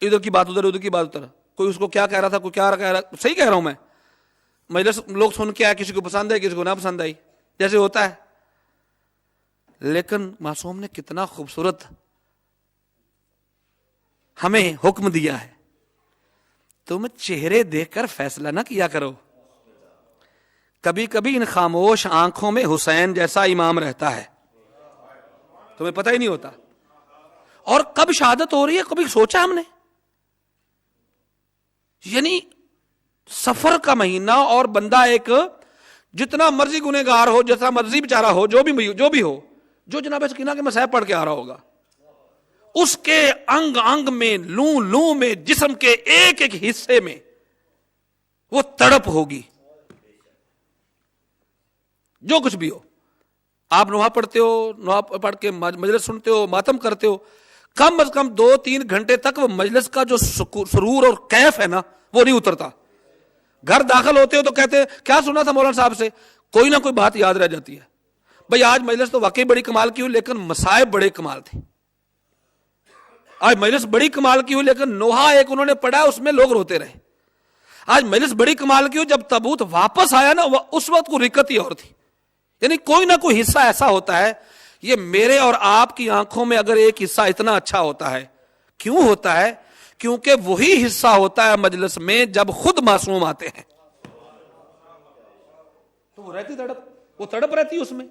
ادھر کی بات ادھر کی بات ادھر, کوئی اس کو کیا کہہ رہا تھا, کوئی کیا کہہ رہا, صحیح کہہ رہا ہوں میں. مجلس لوگ سن کے آئے, کسی کو پسند ہے کسی کو نہ پسند آئی, جیسے ہوتا ہے. لیکن معصوم نے کتنا خوبصورت ہمیں حکم دیا ہے, تم چہرے دیکھ کر فیصلہ نہ کیا کرو. کبھی کبھی ان خاموش آنکھوں میں حسین جیسا امام رہتا ہے, تمہیں پتہ ہی نہیں ہوتا. اور کب شہادت ہو رہی ہے کبھی سوچا ہم نے؟ یعنی سفر کا مہینہ, اور بندہ ایک جتنا مرضی گنہگار ہو, جتنا مرضی بیچارہ ہو, جو بھی ہو, جو جناب سکینہ کے مسائب پڑھ کے آ رہا ہوگا, اس کے انگ انگ میں, لوں میں, جسم کے ایک ایک حصے میں وہ تڑپ ہوگی. جو کچھ بھی ہو, آپ نوحہ پڑھتے ہو, نوحہ پڑھ کے مجلس سنتے ہو, ماتم کرتے ہو, کم از کم 2-3 گھنٹے تک وہ مجلس کا جو سرور اور کیف ہے نا وہ نہیں اترتا. گھر داخل ہوتے ہو تو کہتے کیا سنا تھا مولانا صاحب سے, کوئی نہ کوئی بات یاد رہ جاتی ہے. بھئی آج مجلس تو واقعی بڑی کمال کی ہوئی, لیکن مسائب بڑے کمال تھے. آج مجلس بڑی کمال کی ہوئی, لیکن نوحہ ایک انہوں نے پڑھا, اس میں لوگ روتے رہے. آج مجلس بڑی کمال کی ہوئی, جب تابوت واپس آیا نا اس وقت کو رکت ہی اور تھی. یعنی کوئی نہ کوئی حصہ ایسا ہوتا ہے. یہ میرے اور آپ کی آنکھوں میں اگر ایک حصہ اتنا اچھا ہوتا ہے, کیوں ہوتا ہے؟ کیونکہ وہی حصہ ہوتا ہے مجلس میں جب خود معصوم آتے ہیں, تو وہ رہتی تڑپ, وہ تڑپ رہتی اس میں.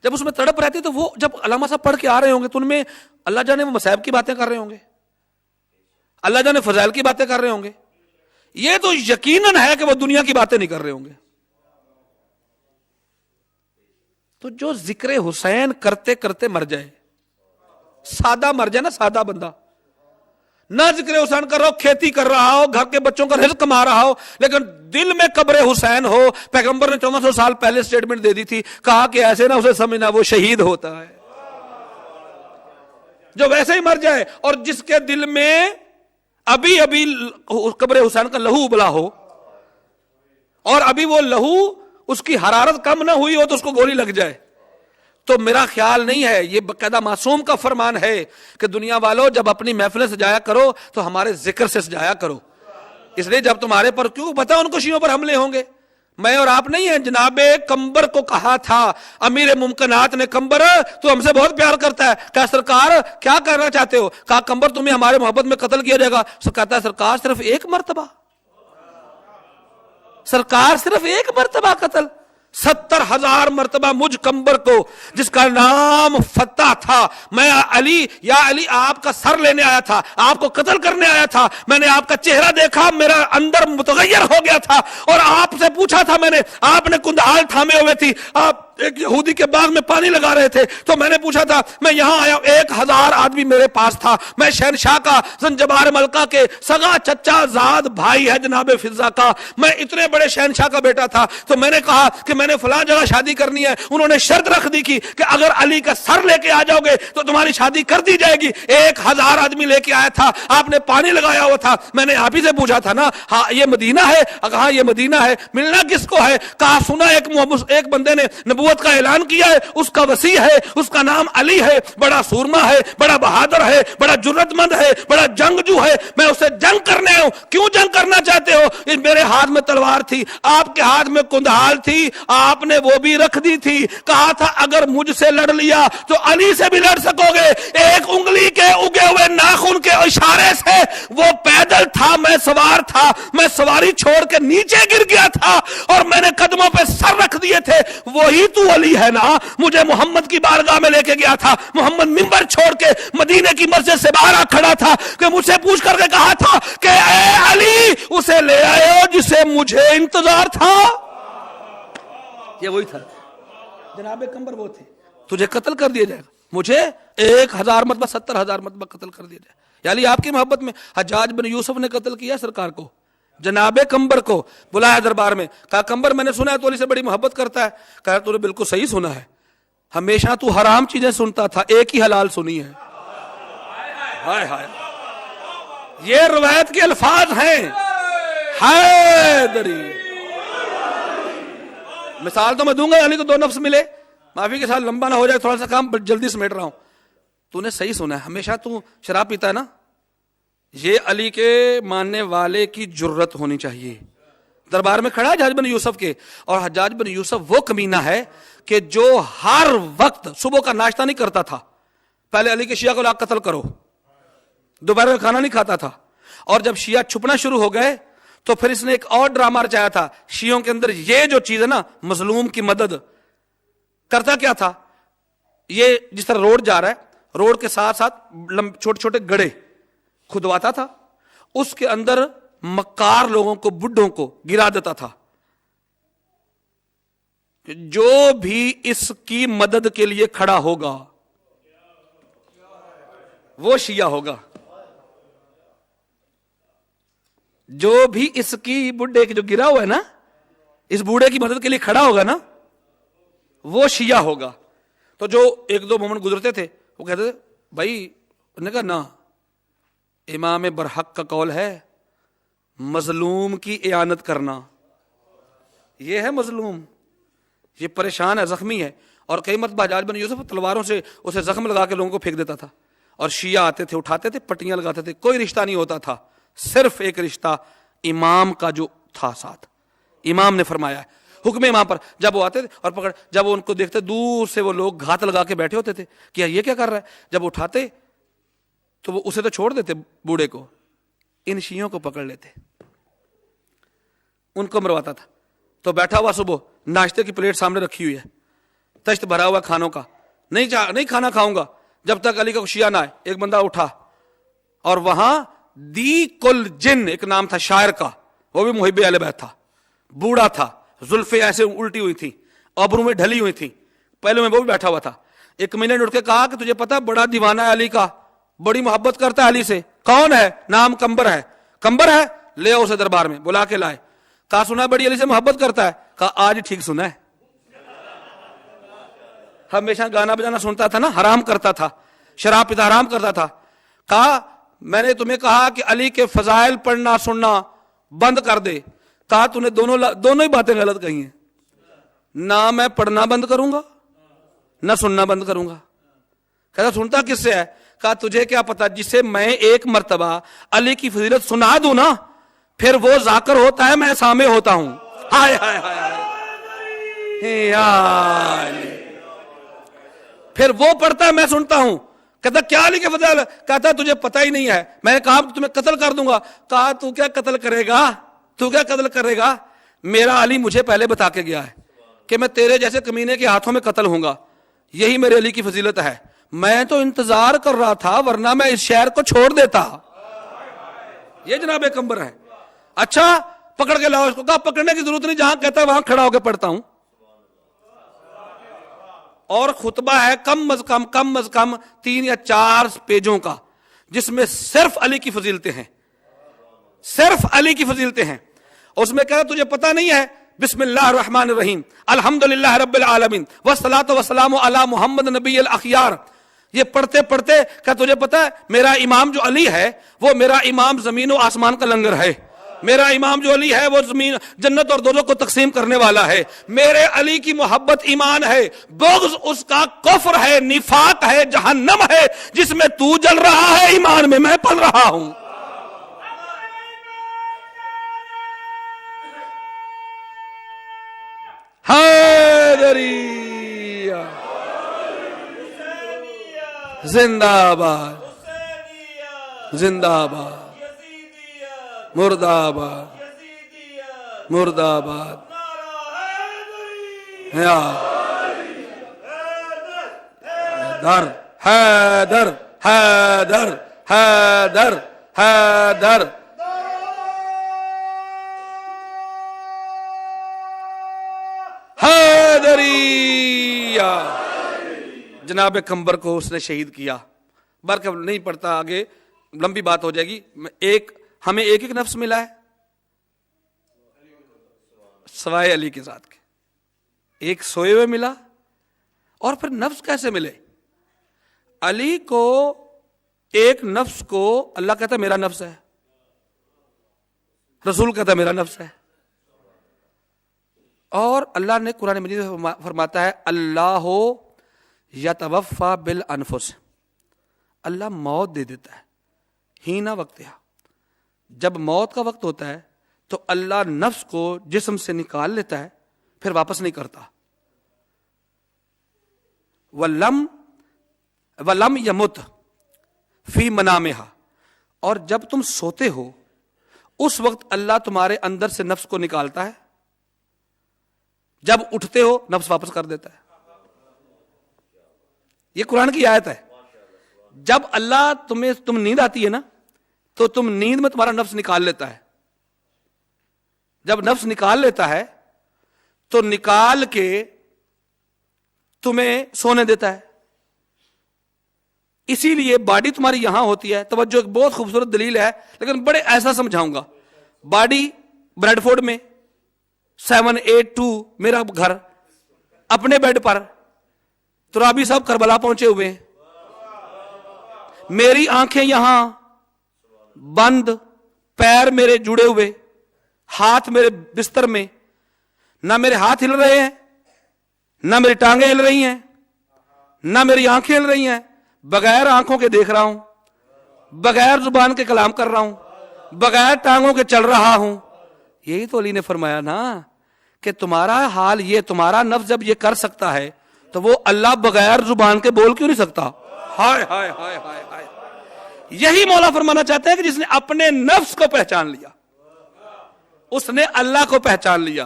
جب اس میں تڑپ رہتی تو وہ جب علامہ صاحب پڑھ کے آ رہے ہوں گے تو ان میں اللہ جانے وہ مصائب کی باتیں کر رہے ہوں گے, اللہ جانے فضائل کی باتیں کر رہے ہوں گے. یہ تو یقیناً ہے کہ وہ دنیا کی باتیں نہیں کر رہے ہوں گے. تو جو ذکر حسین کرتے کرتے مر جائے, سادہ مر جائے نا, سادہ بندہ نہ ذکر حسین کر رہا ہو, کھیتی کر رہا ہو, گھر کے بچوں کا رزق کما رہا ہو, لیکن دل میں قبر حسین ہو. پیغمبر نے 1400 سال پہلے سٹیٹمنٹ دے دی تھی, کہا کہ ایسے نہ اسے سمجھنا وہ شہید ہوتا ہے. جو ویسے ہی مر جائے, اور جس کے دل میں ابھی قبر حسین کا لہو ابلا ہو, اور ابھی وہ لہو اس کی حرارت کم نہ ہوئی ہو تو اس کو گولی لگ جائے, تو میرا خیال نہیں ہے, یہ باقاعدہ معصوم کا فرمان ہے کہ دنیا والوں جب اپنی محفلیں سجایا کرو تو ہمارے ذکر سے سجایا کرو. اس لیے جب تمہارے پر, کیوں پتا ان کو شیعوں پر حملے ہوں گے, میں اور آپ نہیں ہیں. جناب کمبر کو کہا تھا امیر ممکنات نے, کمبر تو ہم سے بہت پیار کرتا ہے, کہا سرکار کیا کرنا چاہتے ہو؟ کہا کمبر تمہیں ہمارے محبت میں قتل کیا جائے گا. کہتا ہے سرکار صرف ایک مرتبہ, سرکار صرف ایک مرتبہ قتل, 70,000 مرتبہ مجھ کمبر کو جس کا نام فتح تھا, میں علی, یا علی آپ کا سر لینے آیا تھا, آپ کو قتل کرنے آیا تھا. میں نے آپ کا چہرہ دیکھا, میرا اندر متغیر ہو گیا تھا, اور آپ سے پوچھا تھا میں نے, آپ نے کندھال تھامے ہوئے تھی, آپ ایک یہودی کے باغ میں پانی لگا رہے تھے, تو میں نے پوچھا تھا, میں یہاں آیا, 1000 آدمی میرے پاس تھا, میں شہنشاہ کا, زنجبار ملکہ کے سگا چچا زاد بھائی ہے جناب فضا کا, میں اتنے بڑے شہنشاہ کا بیٹا تھا. تو میں نے کہا کہ میں نے فلاں جگہ شادی کرنی ہے. انہوں نے شرط رکھ دی کہ اگر علی کا سر لے کے آ جاؤ گے تو تمہاری شادی کر دی جائے گی. 1000 آدمی لے کے آیا تھا, آپ نے پانی لگایا ہوا تھا. میں نے آپ ہی سے پوچھا تھا نا, ہاں یہ مدینہ ہے؟ کہا یہ مدینہ ہے. ملنا کس کو ہے؟ کہا سنا ایک بندے نے نبوت کا اعلان کیا ہے, اس کا وسیع ہے, اس کا نام علی ہے, بڑا سورما ہے, بڑا بہادر ہے, بڑا جرت مند ہے, بڑا جنگجو ہے, میں اسے جنگ کرنے آؤں. کیوں جنگ کرنا چاہتے ہو؟ میرے ہاتھ میں تلوار تھی, آپ کے ہاتھ میں کندھال تھی, آپ نے وہ بھی رکھ دی تھی. کہا تھا اگر مجھ سے لڑ لیا تو علی سے بھی لڑ سکو گے. ایک انگلی کے اگے ہوئے ناخن ان کے اشارے سے وہ پیدل تھا، میں سوار تھا، میں سواری چھوڑ کے نیچے گر گیا تھا اور میں نے قدموں پہ سر رکھ دیے تھے، وہی تو علی ہے نا؟ مجھے محمد کی بارگاہ میں لے کے گیا تھا، محمد منبر چھوڑ کے مدینے کی مسجد سے باہر آ کھڑا تھا کہ مجھ سے پوچھ کر کے کہا تھا کہ اے علی اسے لے آئے ہو جسے مجھے انتظار تھا۔ یہ وہی تھا جناب قمبر، وہ تھے، تجھے قتل کر دیا جائے گا، مجھے 1000 مرتبہ 70,000 مرتبہ قتل کر دیا جائے، یعنی آپ کی محبت میں حجاج بن یوسف نے قتل کیا سرکار کو، جناب قمبر کو بلایا دربار میں، کہا قمبر میں نے سنا ہے تو علی سے بڑی محبت کرتا ہے، کہا تو نے بالکل صحیح سنا ہے، ہمیشہ تو حرام چیزیں سنتا تھا، ایک ہی حلال سنی ہے۔ ہائے ہائے، یہ روایت کے الفاظ ہیں، حیدری۔ مثال تو میں دوں گا، علی کو 2 نفس ملے، معافی کے ساتھ لمبا نہ ہو جائے، تھوڑا سا کام جلدی سمیٹ رہا ہوں، تو نے صحیح سنا ہے، ہمیشہ تو شراب پیتا ہے نا، یہ علی کے ماننے والے کی جرت ہونی چاہیے۔ دربار میں کھڑا ہے حجاج بن یوسف کے، اور حجاج بن یوسف وہ کمینہ ہے کہ جو ہر وقت صبح کا ناشتہ نہیں کرتا تھا، پہلے علی کے شیعہ کو لا قتل کرو، دوپہر کا کھانا نہیں کھاتا تھا، اور جب شیعہ چھپنا شروع ہو گئے تو پھر اس نے ایک اور ڈرامہ رچایا تھا شیعوں کے اندر، یہ جو چیز ہے نا مظلوم کی مدد، کرتا کیا تھا، یہ جس طرح روڈ جا رہا ہے، روڈ کے ساتھ ساتھ چھوٹے چھوٹے گڑھے کھدواتا تھا، اس کے اندر مکار لوگوں کو، بڈھوں کو گرا دیتا تھا، جو بھی اس کی مدد کے لیے کھڑا ہوگا وہ شیعہ ہوگا، جو بھی اس کی بڈھے جو گرا ہوا ہے نا، اس بوڑھے کی مدد کے لیے کھڑا ہوگا نا وہ شیعہ ہوگا۔ تو جو 1-2 مومن گزرتے تھے وہ کہتے تھے بھائی، انہوں نے کہا نا، امام برحق کا قول ہے مظلوم کی اعانت کرنا، یہ ہے مظلوم، یہ پریشان ہے، زخمی ہے، اور کئی مرتبہ حجاج بن یوسف تلواروں سے اسے زخم لگا کے لوگوں کو پھینک دیتا تھا، اور شیعہ آتے تھے، اٹھاتے تھے، پٹیاں لگاتے تھے، کوئی رشتہ نہیں ہوتا تھا، صرف ایک رشتہ امام کا جو تھا ساتھ، امام نے فرمایا ہے، حکم امام پر، جب وہ آتے تھے اور پکڑ، جب وہ ان کو دیکھتے دور سے وہ لوگ گھات لگا کے بیٹھے ہوتے تھے کہ یہ کیا کر رہا ہے، جب اٹھاتے تو وہ اسے تو چھوڑ دیتے بوڑھے کو، ان شیعوں کو پکڑ لیتے، ان کو مرواتا تھا۔ تو بیٹھا ہوا صبح ناشتے کی پلیٹ سامنے رکھی ہوئی ہے، تشت بھرا ہوا کھانوں کا، نہیں کھانا کھاؤں گا جب تک علی کا شیعہ نہ آئے۔ ایک بندہ اٹھا، اور وہاں دی کل جن ایک نام تھا شاعر کا، وہ بھی محب اہل بیت تھا، بوڑھا تھا، زلفیں ایسے الٹی ہوئی تھی، ابروں میں ڈھلی ہوئی تھی، پہلے میں وہ بھی بیٹھا ہوا تھا۔ ایک مہینے نے اٹھ کے کہا کہ تجھے پتا بڑا دیوانہ ہے علی کا، بڑی محبت کرتا ہے علی سے، کون ہے؟ نام قمبر ہے۔ قمبر ہے؟ لے آؤ اسے دربار میں، بلا کے لائے، کہا سنا بڑی علی سے محبت کرتا ہے، کہا آج ٹھیک سنا ہے، ہمیشہ گانا بجانا سنتا تھا نا، حرام کرتا تھا، شراب پیتا، حرام کرتا تھا، کہا میں نے تمہیں کہا کہ علی کے فضائل پڑھنا سننا بند کر دے، کہا تو نے دونوں ہی باتیں غلط کہی ہیں، نہ میں پڑھنا بند کروں گا نہ سننا بند کروں گا۔ کہتا سنتا کس سے ہے؟ کہا تجھے کیا پتا، جسے میں ایک مرتبہ علی کی فضیلت سنا دوں نا پھر وہ ذاکر ہوتا ہے، میں سامع ہوتا ہوں۔ ہائے ہائے ہائے، پھر وہ پڑھتا ہے میں سنتا ہوں۔ کہتا کیا علی کے فضائل؟ کہتا تجھے پتہ ہی نہیں ہے، میں نے کہا تمہیں قتل کر دوں گا، کہا تو کیا قتل کرے گا، تو کیا قتل کرے گا، میرا علی مجھے پہلے بتا کے گیا ہے کہ میں تیرے جیسے کمینے کے ہاتھوں میں قتل ہوں گا، یہی میرے علی کی فضیلت ہے، میں تو انتظار کر رہا تھا ورنہ میں اس شہر کو چھوڑ دیتا۔ یہ جناب قمبر ہے۔ اچھا پکڑ کے لاؤ اس کو، کہا پکڑنے کی ضرورت نہیں، جہاں کہتا ہے وہاں کھڑا ہو کے پڑھتا ہوں، اور خطبہ ہے کم از کم 3 یا 4 پیجوں کا، جس میں صرف علی کی فضیلتیں ہیں، صرف علی کی فضیلتیں ہیں۔ اس میں کہا تجھے پتہ نہیں ہے، بسم اللہ الرحمن الرحیم، الحمدللہ رب العالمین والصلاۃ والسلام علی محمد نبی الاخیار، یہ پڑھتے پڑھتے کیا تجھے پتہ ہے میرا امام جو علی ہے وہ میرا امام زمین و آسمان کا لنگر ہے، میرا امام جو علی ہے وہ زمین جنت اور دوزخ کو تقسیم کرنے والا ہے، میرے علی کی محبت ایمان ہے، بغض اس کا کفر ہے، نفاق ہے، جہنم ہے، جس میں تو جل رہا ہے ایمان میں میں پل رہا ہوں۔ حیدری زندہ باد، زندہ باد مرد آباد مرد آباد حیدر حیدر حیدر حیدر حیدر حیدریہ. جناب کمبر کو اس نے شہید کیا. برکب نہیں پڑتا, آگے لمبی بات ہو جائے گی. ہمیں ایک نفس ملا ہے سوائے علی کی ذات کے. ایک سوئے ہوئے ملا, اور پھر نفس کیسے ملے؟ علی کو ایک نفس کو اللہ کہتا ہے میرا نفس ہے, رسول کہتا ہے میرا نفس ہے. اور اللہ نے قرآن مجید میں فرماتا ہے اللہ یتوفی بالانفس, اللہ موت دے دیتا ہے ہینا وقتہا. جب موت کا وقت ہوتا ہے تو اللہ نفس کو جسم سے نکال لیتا ہے, پھر واپس نہیں کرتا. وَلَمْ يَمُتْ فِي مَنَامِهَا, اور جب تم سوتے ہو اس وقت اللہ تمہارے اندر سے نفس کو نکالتا ہے, جب اٹھتے ہو نفس واپس کر دیتا ہے. یہ قرآن کی آیت ہے. جب اللہ تم نیند آتی ہے نا تو تم نیند میں تمہارا نفس نکال لیتا ہے. جب نفس نکال لیتا ہے تو نکال کے تمہیں سونے دیتا ہے. اسی لیے باڈی تمہاری یہاں ہوتی ہے. توجہ, ایک بہت خوبصورت دلیل ہے لیکن بڑے ایسا سمجھاؤں گا. باڈی بریڈ فورڈ میں 782 میرا گھر, اپنے بیڈ پر ترابی صاحب کربلا پہنچے ہوئے ہیں. میری آنکھیں یہاں بند, پیر میرے جڑے ہوئے, ہاتھ میرے بستر میں. نہ میرے ہاتھ ہل رہے ہیں, نہ میری ٹانگیں ہل رہی ہیں, نہ میری آنکھیں ہل رہی ہیں. بغیر آنکھوں کے دیکھ رہا ہوں, بغیر زبان کے کلام کر رہا ہوں, بغیر ٹانگوں کے چل رہا ہوں. یہی تو علی نے فرمایا نا کہ تمہارا حال یہ, تمہارا نفس جب یہ کر سکتا ہے تو وہ اللہ بغیر زبان کے بول کیوں نہیں سکتا؟ ہائے ہائے ہائے ہائے ہائے. یہی مولا فرمانا چاہتے ہیں کہ جس نے اپنے نفس کو پہچان لیا اس نے اللہ کو پہچان لیا.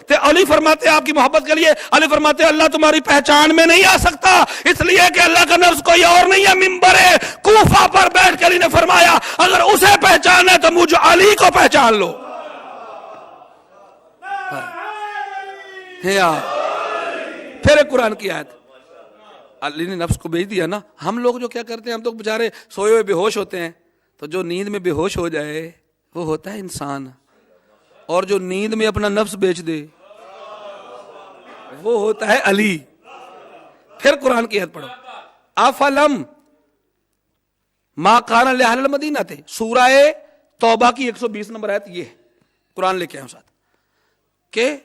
تو علی فرماتے ہیں آپ کی محبت کے لیے, علی فرماتے ہیں اللہ تمہاری پہچان میں نہیں آ سکتا اس لیے کہ اللہ کا نفس کوئی اور نہیں ہے. منبر کوفہ پر بیٹھ کے علی نے فرمایا اگر اسے پہچان ہے تو مجھ علی کو پہچان لو. پھر ایک قرآن کی آیت, علی نے نفس کو بھیج دیا نا. ہم لوگ جو کیا کرتے ہیں, ہم تو بیچارے سوئے ہوئے بے ہوش ہوتے ہیں, تو جو نیند میں بے ہوش ہو جائے وہ ہوتا ہے انسان, اور جو نیند میں اپنا نفس بیچ دے وہ ہوتا ہے علی. پھر قرآن کی آیت پڑھو, افلم ما کان لأہل المدینہ تھے. سورہ توبہ کی 120 نمبر آیت یہ ہے, قرآن لے کے آئے ساتھ, کہ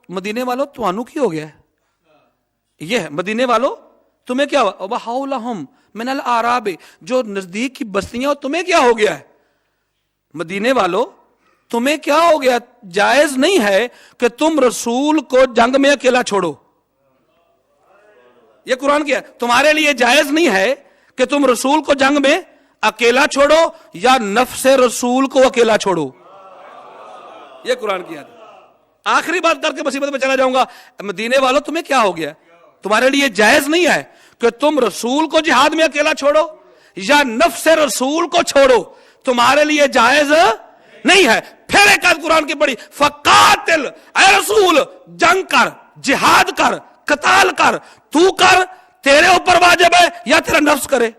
مدینے والوں توانو کی ہو گیا ہے. یہ ہے مدینے والوں تمہیں کیا ہوا, وَحَوْلَهُمْ مِنَ الْأَعْرَابِ, جو نزدیک کی بستیاں تمہیں کیا ہو گیا ہے. مدینے والوں تمہیں کیا ہو گیا, جائز نہیں ہے کہ تم رسول کو جنگ میں اکیلا چھوڑو. یہ قرآن کیا, تمہارے لیے جائز نہیں ہے کہ تم رسول کو جنگ میں اکیلا چھوڑو یا نفس رسول کو اکیلا چھوڑو. یہ قرآن کی آیت. آخری بات کر کے مصیبت میں چلا جاؤں گا. مدینے والوں تمہیں کیا ہو گیا, تمہارے لیے جائز نہیں ہے کہ تم رسول کو جہاد میں اکیلا چھوڑو یا نفس رسول کو چھوڑو. تمہارے لیے جائز نہیں ہے. پھر ایک آیت قرآن کی بڑی, فقاتل, اے رسول جنگ کر, جہاد کر, قتال کر, تو کر, تیرے اوپر واجب ہے یا تیرا نفس کرے.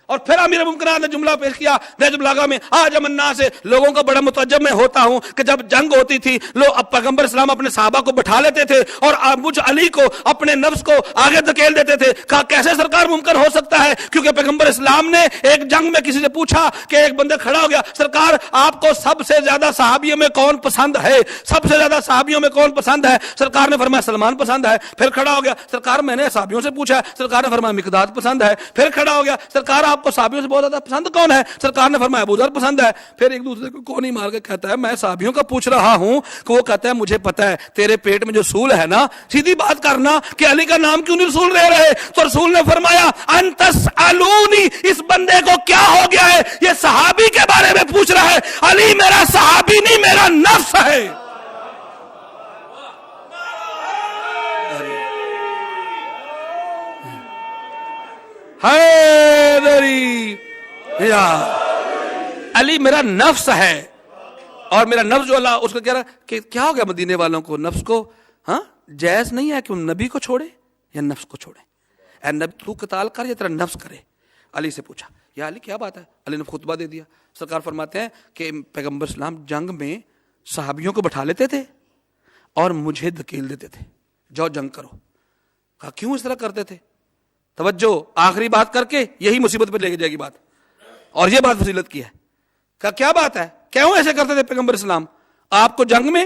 اور پھر امیر ممکنات نے جملہ پیش کیا نہج البلاغہ میں, آج امنا سے لوگوں کا بڑا متعجب میں ہوتا ہوں کہ جب جنگ ہوتی تھی لوگ پیغمبر اسلام اپنے صحابہ کو بٹھا لیتے تھے اور مجھ علی کو اپنے نفس کو آگے دھکیل دیتے تھے. کہا کیسے سرکار ممکن ہو سکتا ہے, کیونکہ پیغمبر اسلام نے ایک جنگ میں کسی سے پوچھا کہ ایک بندہ کھڑا ہو گیا, سرکار آپ کو سب سے زیادہ صحابیوں میں کون پسند ہے, سب سے زیادہ صحابیوں میں کون پسند ہے. سرکار نے فرمایا سلمان پسند ہے. پھر کھڑا ہو گیا, سرکار میں نے صحابیوں سے پوچھا, سرکار نے فرمایا مقداد پسند ہے. پھر کھڑا ہو گیا, سرکار آپ آپ کو صحابیوں سے بہت زیادہ پسند کون ہے؟ سرکار نے فرمایا ابو ذر پسند ہے. پھر ایک دوسرے کو کون ہی مار کے کہتا ہے میں صحابیوں کا پوچھ رہا ہوں کہ وہ کہتا ہے مجھے پتا ہے تیرے پیٹ میں جو رسول ہے نا, سیدھی بات کرنا کہ علی کا نام کیوں نہیں رسول رہ رہے؟ تو رسول نے فرمایا انتسالونی, اس بندے کو کیا ہو گیا ہے, یہ صحابی کے بارے میں پوچھ رہا ہے. علی میرا صحابی نہیں, میرا نفس ہے. حیدری, علی میرا نفس ہے. اور میرا نفس جو اللہ اس کو کہہ رہا کہ کیا ہو گیا مدینے والوں کو, نفس کو ہاں جائز نہیں ہے کہ نبی کو چھوڑے یا نفس کو چھوڑے. اے نبی تو قتال کر یا تیرا نفس کرے. علی سے پوچھا یا علی کیا بات ہے؟ علی نے خطبہ دے دیا. سرکار فرماتے ہیں کہ پیغمبر اسلام جنگ میں صحابیوں کو بٹھا لیتے تھے اور مجھے دھکیل دیتے تھے, جاؤ جنگ کرو. کہا کیوں اس طرح کرتے تھے؟ توجہ, آخری بات کر کے یہی مصیبت پہ لے کے جائے گی بات, اور یہ بات فضیلت کی ہے. کہا کیا بات ہے, کیوں ایسے کرتے تھے پیغمبر اسلام؟ آپ کو جنگ میں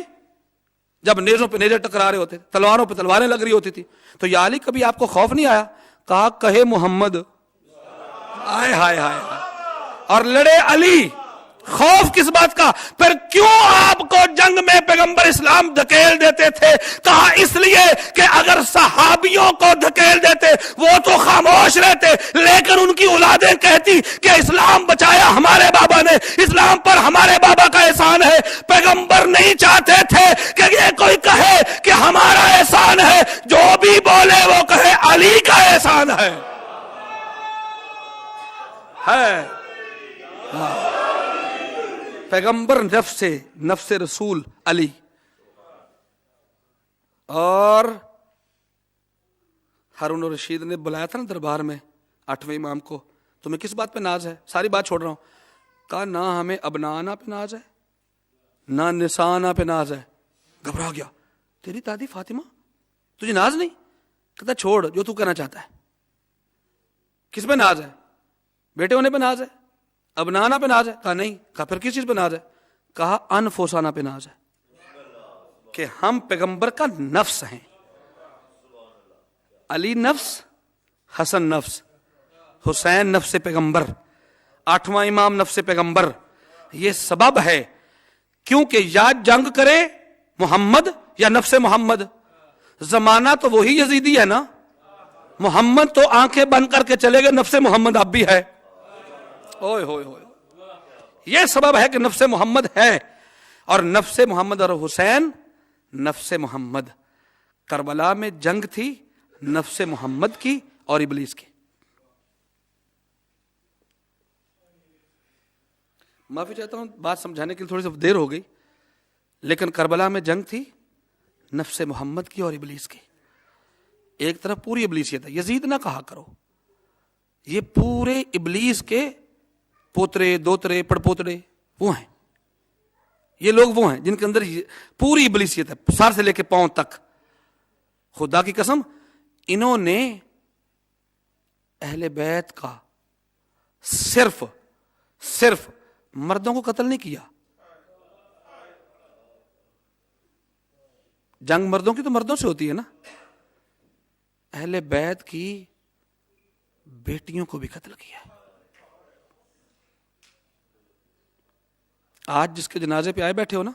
جب نیزوں پہ نیزے ٹکرا رہے ہوتے, تلواروں پہ تلواریں لگ رہی ہوتی تھی, تو یا علی کبھی آپ کو خوف نہیں آیا؟ کہا کہے محمد, آئے ہائے ہائے, اور لڑے علی. خوف کس بات کا؟ پھر کیوں آپ کو جنگ میں پیغمبر اسلام دھکیل دیتے تھے؟ کہا اس لیے کہ اگر صحابیوں کو دھکیل دیتے وہ تو خاموش رہتے, لیکن ان کی اولادیں کہتی کہ اسلام بچایا ہمارے بابا نے, اسلام پر ہمارے بابا کا احسان ہے. پیغمبر نہیں چاہتے تھے کہ یہ کوئی کہے کہ ہمارا احسان ہے, جو بھی بولے وہ کہے علی کا احسان ہے. پیغمبر نفس رسول علی. اور ہارون الرشید نے بلایا تھا نا دربار میں 8ویں امام کو, تمہیں کس بات پہ ناز ہے؟ ساری بات چھوڑ رہا ہوں. کہا نہ ہمیں ابنانا پہ ناز ہے نہ نسانا پہ ناز ہے. گھبرا گیا, تیری دادی فاطمہ تجھے ناز نہیں؟ کہتا چھوڑ جو تو کہنا چاہتا ہے. کس پہ ناز ہے؟ بیٹے ہونے پہ ناز ہے؟ ابنانا پہ ناز ہے؟ کہا نہیں. کہا پھر کس چیز پہ ناز ہے؟ کہا انفسانا پہ ناز ہے, کہ ہم پیغمبر کا نفس ہیں. علی نفس, حسن نفس, حسین نفس پیغمبر, 8واں امام نفس پیغمبر. یہ سبب ہے کیونکہ یا جنگ کرے محمد یا نفس محمد. زمانہ تو وہی یزیدی ہے نا, محمد تو آنکھیں بند کر کے چلے گئے, نفس محمد اب بھی ہے. اوئے ہوئے ہوئے, یہ سبب ہے کہ نفس محمد ہے. اور نفس محمد اور حسین نفس محمد. کربلا میں جنگ تھی نفس محمد کی اور ابلیس کی. معافی چاہتا ہوں بات سمجھانے کے لیے تھوڑی سی دیر ہو گئی, لیکن کربلا میں جنگ تھی نفس محمد کی اور ابلیس کی. ایک طرف پوری ابلیسیت ہے, یزید نہ کہا کرو, یہ پورے ابلیس کے پوترے دوترے پڑپوتڑے وہ ہیں. یہ لوگ وہ ہیں جن کے اندر پوری ابلیسیت ہے, سر سے لے کے پاؤں تک. خدا کی قسم انہوں نے اہل بیت کا صرف مردوں کو قتل نہیں کیا. جنگ مردوں کی تو مردوں سے ہوتی ہے نا, اہل بیت کی بیٹیوں کو بھی قتل کیا ہے. آج جس کے جنازے پہ آئے بیٹھے ہو نا,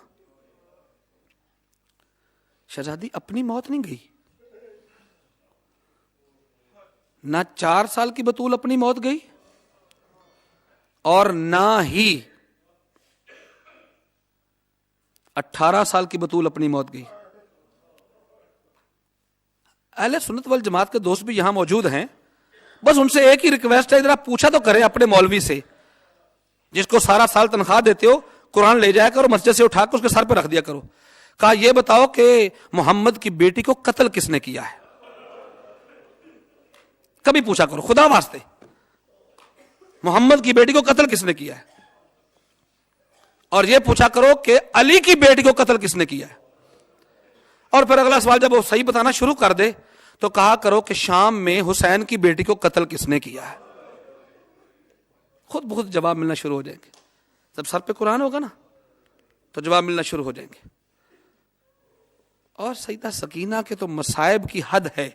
شہزادی اپنی موت نہیں گئی, نہ 4 سال کی بطول اپنی موت گئی, اور نہ ہی 18 سال کی بطول اپنی موت گئی. اہل سنت والجماعت کے دوست بھی یہاں موجود ہیں, بس ان سے ایک ہی ریکویسٹ ہے, ذرا پوچھا تو کریں اپنے مولوی سے, جس کو سارا سال تنخواہ دیتے ہو, قرآن لے جایا کرو مسجد سے اٹھا کے اس کے سر پہ رکھ دیا کرو. کہا یہ بتاؤ کہ محمد کی بیٹی کو قتل کس نے کیا ہے؟ کبھی پوچھا کرو خدا واسطے, محمد کی بیٹی کو قتل کس نے کیا ہے؟ اور یہ پوچھا کرو کہ علی کی بیٹی کو قتل کس نے کیا ہے؟ اور پھر اگلا سوال جب وہ صحیح بتانا شروع کر دے تو کہا کرو کہ شام میں حسین کی بیٹی کو قتل کس نے کیا ہے. خود بخود جواب ملنا شروع ہو جائیں گے. جب سر پہ قرآن ہوگا نا تو جواب ملنا شروع ہو جائیں گے. اور سیدہ سکینہ کے تو مصائب کی حد ہے,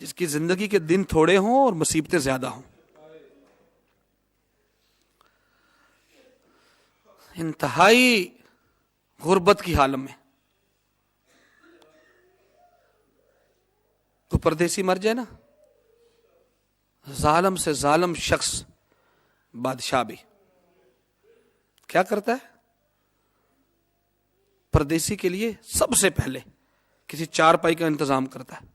جس کی زندگی کے دن تھوڑے ہوں اور مصیبتیں زیادہ ہوں. انتہائی غربت کی حالت میں. تو پردیسی مر جائے نا، ظالم سے ظالم شخص بادشاہ بھی کیا کرتا ہے؟ پردیسی کے لیے سب سے پہلے کسی چارپائی کا انتظام کرتا ہے،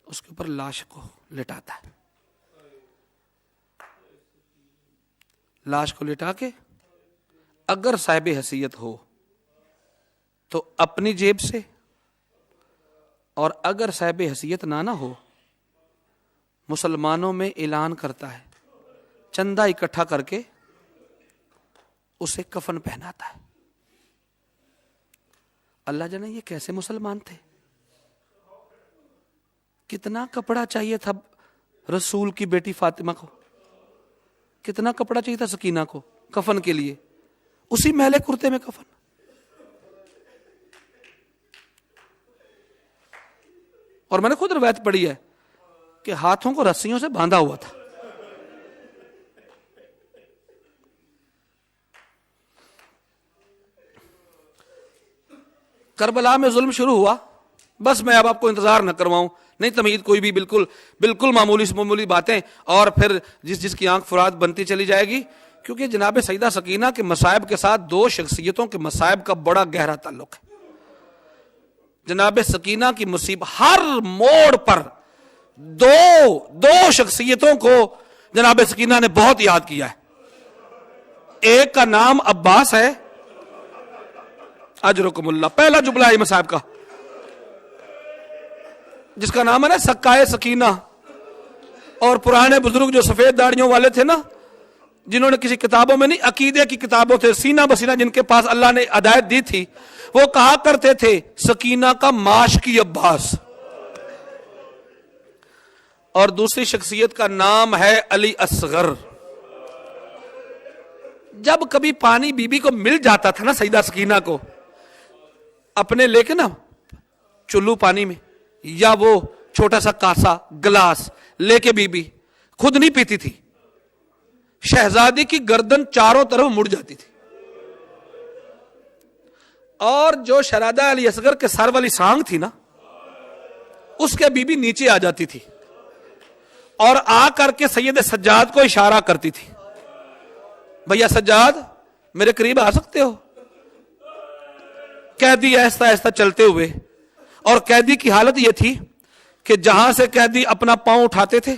اس کے اوپر لاش کو لٹاتا ہے. لاش کو لٹا کے اگر صاحب حیثیت ہو تو اپنی جیب سے، اور اگر صاحب حیثیت نہ ہو مسلمانوں میں اعلان کرتا ہے، چندہ اکٹھا کر کے اسے کفن پہناتا ہے. اللہ جانے یہ کیسے مسلمان تھے؟ کتنا کپڑا چاہیے تھا رسول کی بیٹی فاطمہ کو، کتنا کپڑا چاہیے تھا سکینہ کو کفن کے لیے، اسی میلے کرتے میں کفن. اور میں نے خود روایت پڑھی ہے کہ ہاتھوں کو رسیوں سے باندھا ہوا تھا. کربلا میں ظلم شروع ہوا، بس میں اب آپ کو انتظار نہ کرواؤں، نہیں تمہید کوئی بھی، بالکل معمولی سے معمولی باتیں، اور پھر جس کی آنکھ فرات بنتی چلی جائے گی. کیونکہ جناب سیدہ سکینہ کے مصائب کے ساتھ دو شخصیتوں کے مصائب کا بڑا گہرا تعلق ہے. جناب سکینہ کی مصیبت ہر موڑ پر دو شخصیتوں کو جناب سکینہ نے بہت یاد کیا ہے. ایک کا نام عباس ہے، اجرکم اللہ، پہلا جملہ ہے مصائب کا، جس کا نام ہے نا سکائے سکینہ. اور پرانے بزرگ جو سفید داڑیوں والے تھے نا، جنہوں نے کسی کتابوں میں نہیں، عقیدے کی کتابوں تھے، سینہ بسینہ جن کے پاس اللہ نے ہدایت دی تھی، وہ کہا کرتے تھے سکینہ کا معاشقی عباس. اور دوسری شخصیت کا نام ہے علی اصغر. جب کبھی پانی بی بی کو مل جاتا تھا نا سیدہ سکینہ کو، اپنے لے کے نا چلو پانی میں، یا وہ چھوٹا سا کاسا گلاس لے کے بی بی خود نہیں پیتی تھی، شہزادی کی گردن چاروں طرف مڑ جاتی تھی، اور جو شہزادہ علی اصغر کے سر والی سانگ تھی نا، اس کے بی بی نیچے آ جاتی تھی اور آ کر کے سید سجاد کو اشارہ کرتی تھی، بھیا سجاد میرے قریب آ سکتے ہو. قیدی ایسا ایسا چلتے ہوئے، اور قیدی کی حالت یہ تھی کہ جہاں سے قیدی اپنا پاؤں اٹھاتے تھے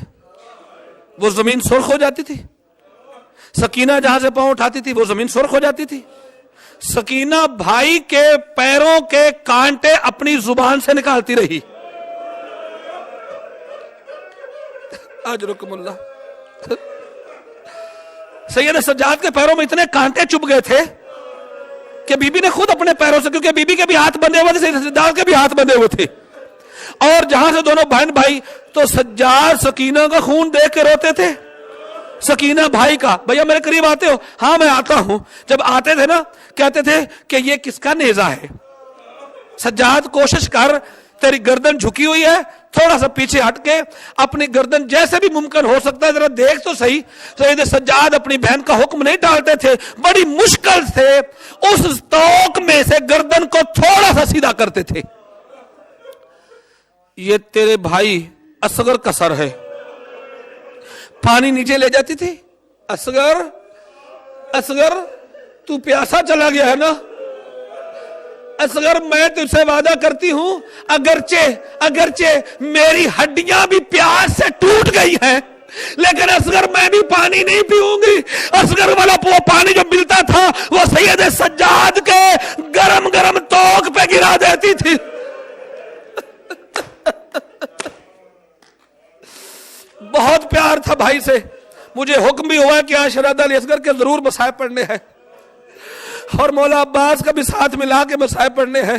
وہ زمین سرخ ہو جاتی تھی، سکینہ جہاں سے پاؤں اٹھاتی تھی وہ زمین سرخ ہو جاتی تھی. سکینہ بھائی کے پیروں کے کانٹے اپنی زبان سے نکالتی رہی. اجرکم اللہ. سید سجاد کے پیروں میں اتنے کانٹے چبھ گئے تھے کہ بی بی نے خود اپنے پیروں سے، کیونکہ بی بی کے بھی ہاتھ بندھے ہوئے تھے، سید سجاد کے بھی ہاتھ بندھے ہوئے تھے، اور جہاں سے دونوں بہن بھائی، تو سجاد سکینہ کا خون دیکھ کے روتے تھے. سکینہ بھائی کا، بھیا میرے قریب آتے ہو؟ ہاں میں آتا ہوں. جب آتے تھے نا کہتے تھے کہ یہ کس کا نیزہ ہے؟ سجاد کوشش کر، تیری گردن جھکی ہوئی ہے، تھوڑا سا پیچھے ہٹ کے اپنی گردن جیسے بھی ممکن ہو سکتا ہے ذرا دیکھ تو صحیح. سید سجاد اپنی بہن کا حکم نہیں ٹالتے تھے، بڑی مشکل سے اس توق میں سے گردن کو تھوڑا سا سیدھا کرتے تھے. یہ تیرے بھائی اصغر کا سر ہے. پانی نیچے لے جاتی تھی. اصغر تو پیاسا چلا گیا ہے نا؟ اصغر میں تجھ سے وعدہ کرتی ہوں، اگرچہ میری ہڈیاں بھی پیاس سے ٹوٹ گئی ہیں، لیکن اصغر میں بھی پانی نہیں پیوں گی. اصغر والا وہ پانی جو ملتا تھا وہ سید سجاد کے گرم گرم توق پہ گرا دیتی تھی. بہت پیار تھا بھائی سے. مجھے حکم بھی ہوا کہ آج شہزادہ علی اصغر کے ضرور مصائب پڑھنے ہیں، اور مولا عباس کا بھی ساتھ ملا کے مصائب پڑھنے ہیں.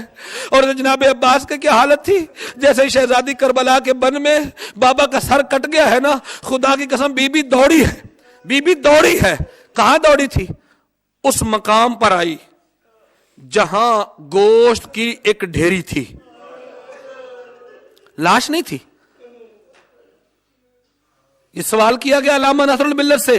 اور جناب عباس کی کیا حالت تھی، جیسے شہزادی کربلا کے بن میں بابا کا سر کٹ گیا ہے نا، خدا کی قسم بی بی دوڑی ہے. کہاں دوڑی تھی؟ اس مقام پر آئی جہاں گوشت کی ایک ڈھیری تھی، لاش نہیں تھی. یہ سوال کیا گیا علامہ ناصر الملت سے،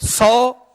100,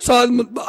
7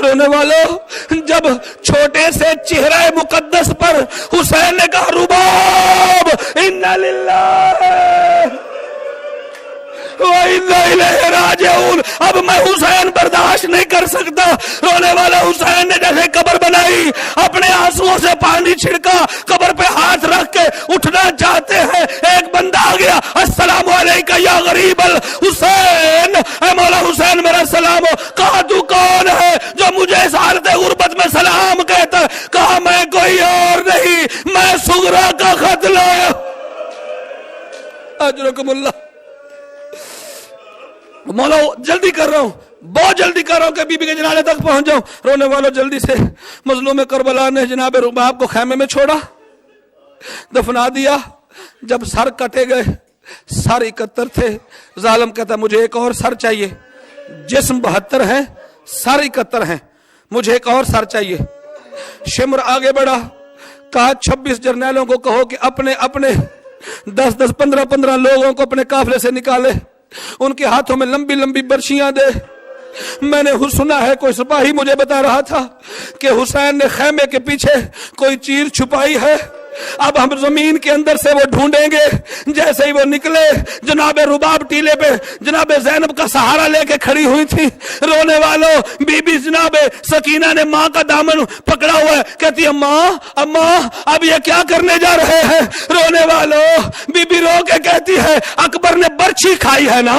رونے والوں جب چھوٹے سے چہرہ مقدس پر حسین نے کہا رباب انا للہ وَإِنَّا إِلَيْهِ رَاجِعُونَ، اب میں حسین برداشت نہیں کر سکتا۔ رونے والا حسین نے جیسے قبر بنائی، اپنے آنسوؤں سے پانی چھڑکا، قبر پہ ہاتھ رکھ کے اٹھنا چاہتے ہیں، ایک بندہ آ گیا، السلام علیکہ یا غریب الحسین، اے مولا حسین میرا سلام ہو۔ کہا تو کون ہے جو مجھے اس حالت غربت میں سلام کہتا ہے؟ کہا میں کوئی اور نہیں، میں صغرا کا خط لایا۔ اجرکم اللہ۔ مولا جلدی کر رہا ہوں، بہت جلدی کر رہا ہوں کہ بی بی کے جنازے تک پہنچ جاؤں۔ رونے والوں جلدی سے مظلوم کربلا نے جناب رباب کو خیمے میں چھوڑا، دفنا دیا۔ جب سر کٹے گئے، سر 71 تھے، ظالم کہتا مجھے ایک اور سر چاہیے، جسم 72 ہیں، سر 71 ہیں، مجھے ایک اور سر چاہیے۔ شمر آگے بڑھا، کہا 26 جرنیلوں کو کہو کہ اپنے اپنے 10 15 لوگوں کو اپنے قافلے سے نکالے، ان کے ہاتھوں میں لمبی لمبی برچیاں دے۔ میں نے سنا ہے، کوئی سپاہی مجھے بتا رہا تھا کہ حسین نے خیمے کے پیچھے کوئی چیر چھپائی ہے، اب ہم زمین کے اندر سے وہ ڈھونڈیں گے۔ جیسے ہی وہ نکلے، جناب رباب ٹیلے پہ جناب زینب کا سہارا لے کے کھڑی ہوئی تھی۔ رونے والوں بی بی جناب سکینہ نے ماں کا دامن پکڑا ہوا ہے، کہتی ہے اماں اب یہ کیا کرنے جا رہے ہیں؟ رونے والوں بی بی رو کے کہتی ہے اکبر نے برچھی کھائی ہے نا،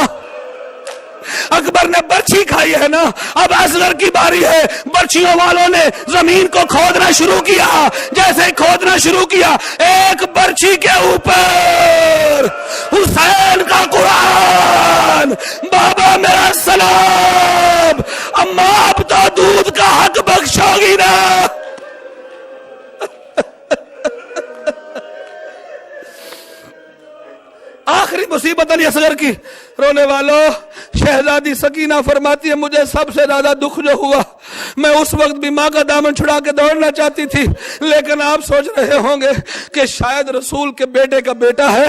اکبر نے برچھی کھائی ہے نا، اب اصغر کی باری ہے۔ برچھیوں والوں نے زمین کو کھودنا شروع کیا، جیسے ہی کھودنا شروع کیا، ایک برچھی کے اوپر حسین کا قرآن، بابا میرا سلام، اماں اب تو دودھ کا حق بخشو گی نا۔ آخری مصیبت علی اصغر کی۔ رونے والوں شہزادی سکینہ فرماتی ہے مجھے سب سے زیادہ دکھ جو ہوا، میں اس وقت بھی ماں کا دامن چھڑا کے دوڑنا چاہتی تھی، لیکن آپ سوچ رہے ہوں گے کہ شاید رسول کے بیٹے کا بیٹا ہے،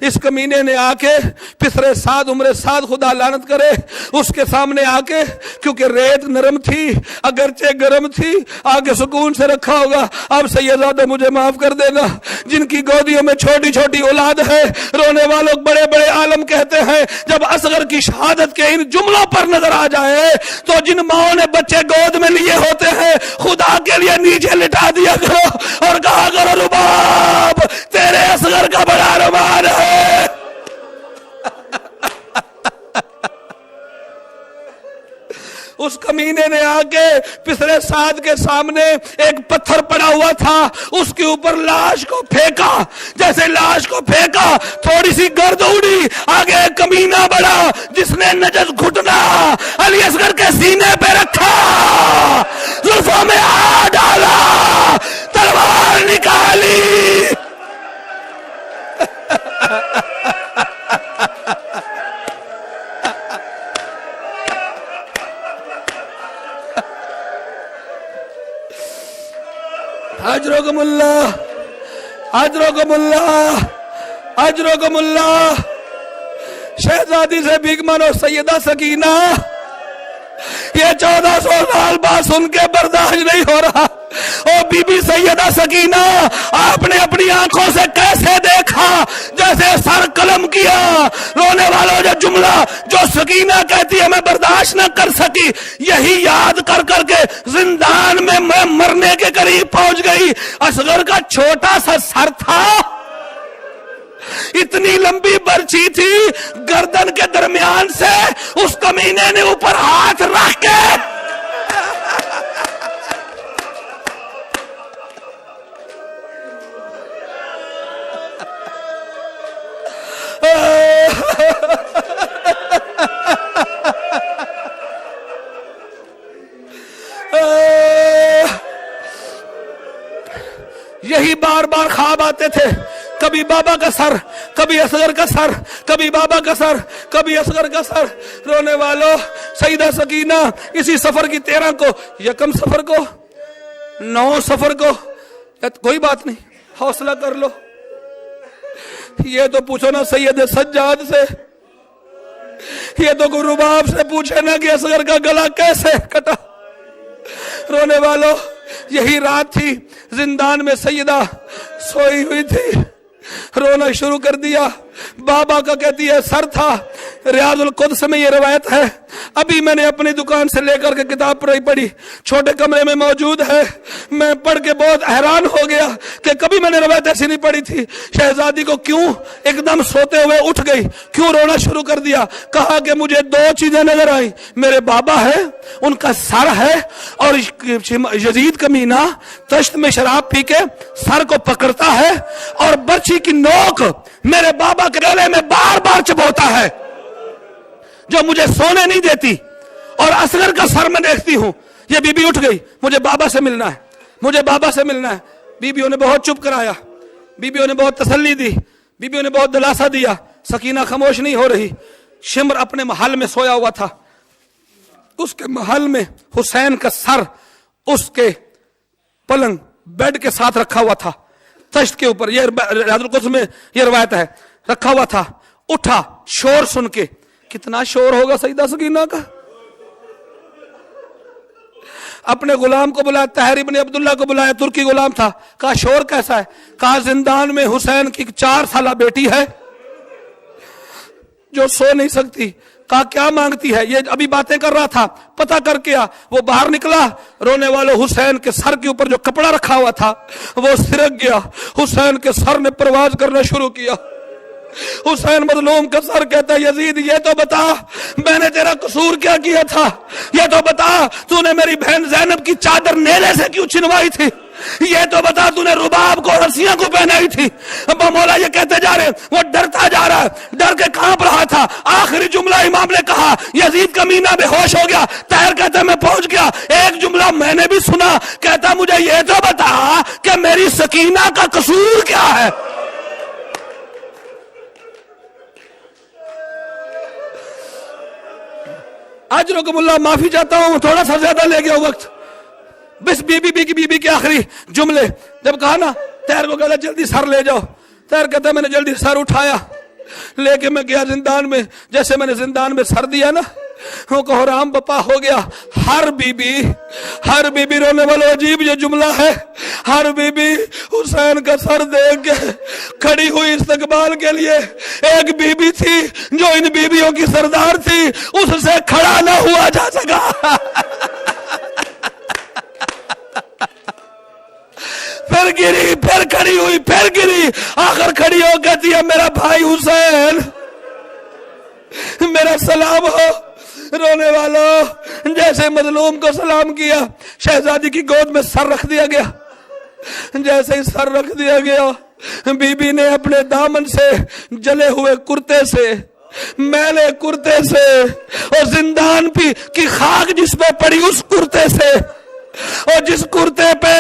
اس کمینے نے آ کے پسرے سعد عمر سعد خدا لعنت کرے اس کے سامنے آ کے، کیونکہ ریت نرم تھی اگرچہ گرم تھی، آگے سکون سے رکھا ہوگا۔ اب سیدزادہ مجھے معاف کر دینا جن کی گودیوں میں چھوٹی چھوٹی اولاد ہے۔ رونے والوں بڑے بڑے عالم کہتے ہیں جب اصغر کی شہادت کے ان جملوں پر نظر آ جائے تو جن ماؤں نے بچے گود میں لیے ہوتے ہیں خدا کے لیے نیچے لٹا دیا کرو اور کہا کرو رباب تیرے اصغر کا بڑا ارمان ہے۔ اس کمینے نے آ کے پسرے سعد کے سامنے ایک پتھر پڑا ہوا تھا، اس کے اوپر لاش کو پھینکا، جیسے لاش کو پھینکا تھوڑی سی گرد اڑی، آگے کمینہ بڑا جس نے نجس گھٹنا علی اصغر کے سینے پہ رکھا، زلفوں میں ہاتھ ڈالا، تلوار نکالی۔ اجرکم اللہ، اجرکم اللہ، اجرکم اللہ۔ شہزادی سے بھیک مانو سیدہ سکینہ، یہ 1400 سال بعد سن کے برداشت نہیں ہو رہا۔ او بی بی سیدہ سکینہ، آپ نے اپنی آنکھوں سے کیسے دیکھا جیسے سر قلم کیا۔ رونے والوں جو جملہ جو سکینہ کہتی ہے میں برداشت نہ کر سکی، یہی یاد کر کر کے زندان میں میں مرنے کے قریب پہنچ گئی۔ اصغر کا چھوٹا سا سر تھا، اتنی لمبی برچی تھی، گردن کے درمیان سے اس کمینے نے اوپر ہاتھ رکھ کے یہی بار بار خواب آتے تھے، کبھی بابا کا سر، کبھی اصغر کا سر، کبھی بابا کا سر، کبھی اصغر کا سر۔ رونے والوں سیدہ سکینہ اسی سفر کی 13 کو، یکم سفر کو، 9 سفر کو، کوئی بات نہیں حوصلہ کر لو، یہ تو پوچھو نا سید سجاد سے، یہ تو رباب سے پوچھے نا کہ اصغر کا گلا کیسے کٹا۔ رونے والوں یہی رات تھی، زندان میں سیدہ سوئی ہوئی تھی، رونا شروع کر دیا۔ بابا کا کہتی ہے سر تھا، ریاض القدس میں یہ روایت ہے، ابھی میں نے اپنی دکان سے لے کر کے کتاب پڑھی، چھوٹے کمرے میں موجود ہے، میں پڑھ کے بہت حیران ہو گیا کہ کبھی میں نے روایت ایسی نہیں پڑھی تھی۔ شہزادی کو کیوں ایک دم سوتے ہوئے اٹھ گئی، کیوں رونا شروع کر دیا؟ کہا کہ مجھے دو چیزیں نظر آئیں، میرے بابا ہے، ان کا سر ہے، اور یزید کمینہ تشت میں شراب پی کے سر کو پکڑتا ہے اور برچھی کی نوک میرے بابا کے گلے میں بار بار چبوتا ہے، جو مجھے سونے نہیں دیتی، اور اصغر کا سر میں دیکھتی ہوں۔ یہ بی بی اٹھ گئی، مجھے بابا سے ملنا ہے، مجھے بابا سے ملنا ہے۔ بیویوں نے بہت چپ کرایا، بیویوں نے بہت تسلی دی، بیویوں نے بہت دلاسا دیا، سکینہ خاموش نہیں ہو رہی۔ شمر اپنے محل میں سویا ہوا تھا، اس کے محل میں حسین کا سر اس کے پلنگ بیڈ کے ساتھ رکھا ہوا تھا، تشت کے اوپر، یہ ریاض القدس میں یہ روایت ہے، رکھا ہوا تھا۔ اٹھا شور سن کے، کتنا شور ہوگا سیدہ سکینہ کا، اپنے غلام کو بلایا، طاہر ابن عبداللہ کو بلایا، ترکی غلام تھا، کہا شور کیسا ہے؟ کہا زندان میں حسین کی 4 سالہ بیٹی ہے جو سو نہیں سکتی۔ کہا کیا مانگتی ہے؟ یہ ابھی باتیں کر رہا تھا، پتہ کر کے وہ باہر نکلا، رونے والوں حسین کے سر کے اوپر جو کپڑا رکھا ہوا تھا وہ سرک گیا، حسین کے سر نے پرواز کرنا شروع کیا۔ حسین مظلوم کا سر کہتا ہے یزید یہ تو بتا میں نے تیرا قصور کیا کیا تھا، یہ تو بتا تو نے میری بہن زینب کی چادر نیلے سے کیوں چھنوائی تھی، یہ تو بتا تو نے رباب کو رسیاں کو پہنائی تھی۔ ابا مولا یہ کہتے جا رہے، وہ ڈرتا جا رہا ہے، ڈر کے کانپ رہا تھا۔ آخری جملہ امام نے کہا، یزید کا مینہ بے ہوش ہو گیا۔ طاہر کہتا ہے میں پہنچ گیا، ایک جملہ میں نے بھی سنا، کہتا مجھے یہ تو بتا کہ میری سکینہ کا قصور کیا ہے۔ اجرکم اللہ، معافی چاہتا ہوں تھوڑا سا زیادہ لے گیا وقت۔ بس بی بی کے آخری جملے جب کہا نا، طاہر کو کہا جلدی سر لے جاؤ۔ طاہر کہتا ہے میں نے جلدی سر اٹھایا، لے کے میں گیا زندان میں، جیسے میں نے زندان میں سر دیا نا، وہ کہ حرام بپا ہو گیا۔ ہر بی بی رونے والا، عجیب یہ جملہ ہے، ہر بی بی حسین کا سر دیکھ کے کھڑی ہوئی استقبال کے لیے۔ ایک بی بی تھی جو ان بیویوں کی سردار تھی، اس سے کھڑا نہ ہوا جا سکا۔ پھر گری، پھر کھڑی ہوئی، پھر گری، آخر کھڑی ہو کہتی ہے میرا بھائی حسین، میرا سلام ہو۔ رونے والوں جیسے مظلوم کو سلام کیا، شہزادی کی گود میں سر رکھ دیا گیا۔ جیسے ہی سر رکھ دیا گیا، بی بی نے اپنے دامن سے، جلے ہوئے کرتے سے، میلے کرتے سے، اور زندان کی خاک جس پہ پڑی اس کرتے سے، اور جس کرتے پہ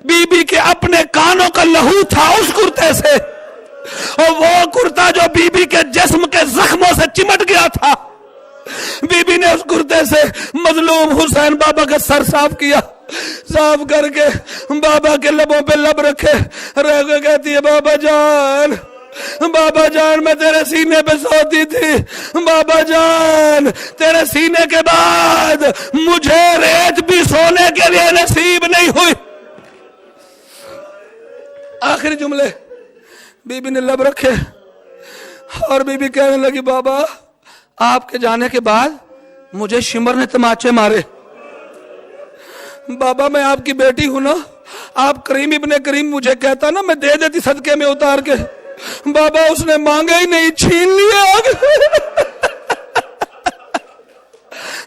بی بی کے اپنے کانوں کا لہو تھا اس کرتے سے، اور وہ کرتا جو بی بی کے جسم کے زخموں سے چمٹ گیا تھا، بی بی نے اس کرتے سے مظلوم حسین بابا کا سر صاف کیا، صاف کر کے بابا کے لبوں پہ لب رکھے، رہ کے کہتی ہے بابا جان، بابا جان میں تیرے سینے پہ سوتی تھی، بابا جان تیرے سینے کے بعد مجھے ریت بھی سونے کے لیے نصیب نہیں ہوئی۔ آخری جملے بی بی نے لب رکھے، اور بی بی کہنے لگی بابا آپ کے جانے کے بعد مجھے شمر نے تماچے مارے، بابا میں آپ کی بیٹی ہوں نا، آپ کریم ابن کریم مجھے کہتا نا میں دے دیتی صدقے میں اتار کے، بابا اس نے مانگا ہی نہیں، چھین لیا۔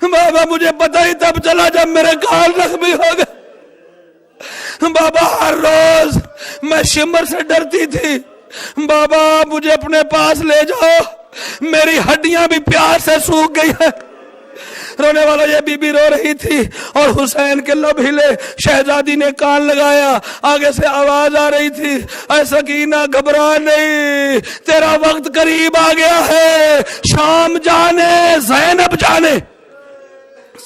بابا مجھے پتہ ہی تب چلا جب میرے گال زخمی ہو گئے، بابا ہر روز میں شمر سے ڈرتی تھی، بابا مجھے اپنے پاس لے جاؤ، میری ہڈیاں بھی پیار سے سوکھ گئی ہے۔ رونے والا یہ بی بی رو رہی تھی اور حسین کے لب ہلے، شہزادی نے کان لگایا، آگے سے آواز آ رہی تھی، اے سکینہ گھبرا نہیں، تیرا وقت قریب آ گیا ہے، شام جانے، زینب جانے،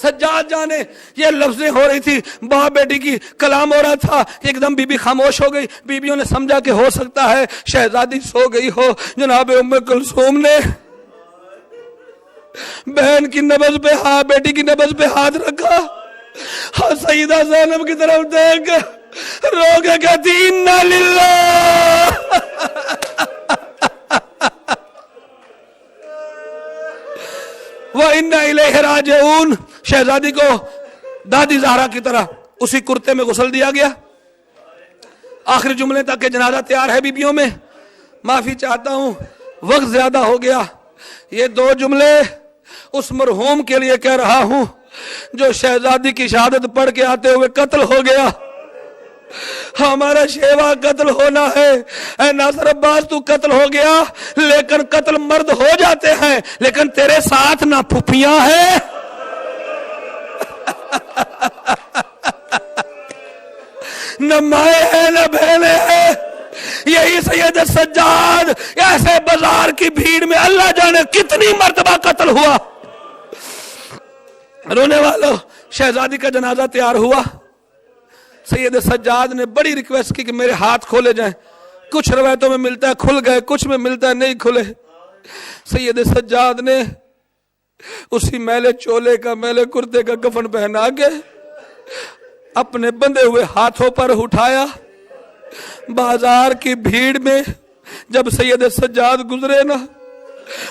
سجاد جانے، یہ لفظیں ہو رہی تھی، باپ بیٹی کی کلام ہو رہا تھا۔ ایک دم بی بی خاموش ہو گئی، بیویوں نے سمجھا کہ ہو سکتا ہے شہزادی سو گئی ہو۔ جناب ام کلثوم نے بہن کی نبض پہ ہاتھ، بیٹی کی نبض پہ ہاتھ رکھا، اور سیدہ زینب کی طرف دیکھ رو کے کہتی انا للہ وَإِنَّ إِلَيْهِ رَاجِعُونَ۔ شہزادی کو دادی زہرا کی طرح اسی کرتے میں غسل دیا گیا۔ آخری جملے تک کہ جنازہ تیار ہے بیبیوں میں، معافی چاہتا ہوں وقت زیادہ ہو گیا۔ یہ دو جملے اس مرحوم کے لیے کہہ رہا ہوں جو شہزادی کی شہادت پڑھ کے آتے ہوئے قتل ہو گیا۔ ہمارا شیوا قتل ہونا ہے۔ اے ناصر عباس تو قتل ہو گیا، لیکن قتل مرد ہو جاتے ہیں، لیکن تیرے ساتھ نہ پھپھیاں ہیں نہ مائیں ہیں نہ بہنیں ہیں۔ یہی سید سجاد ایسے بازار کی بھیڑ میں اللہ جانے کتنی مرتبہ قتل ہوا۔ رونے والوں، شہزادی کا جنازہ تیار ہوا۔ سید سجاد نے بڑی ریکویسٹ کی کہ میرے ہاتھ کھولے جائیں۔ کچھ روایتوں میں ملتا ہے کھل گئے، کچھ میں ملتا ہے نہیں کھلے۔ سید سجاد نے اسی میلے چولے کا، میلے کرتے کا کفن پہنا کے اپنے بندے ہوئے ہاتھوں پر اٹھایا۔ بازار کی بھیڑ میں جب سید سجاد گزرے نا،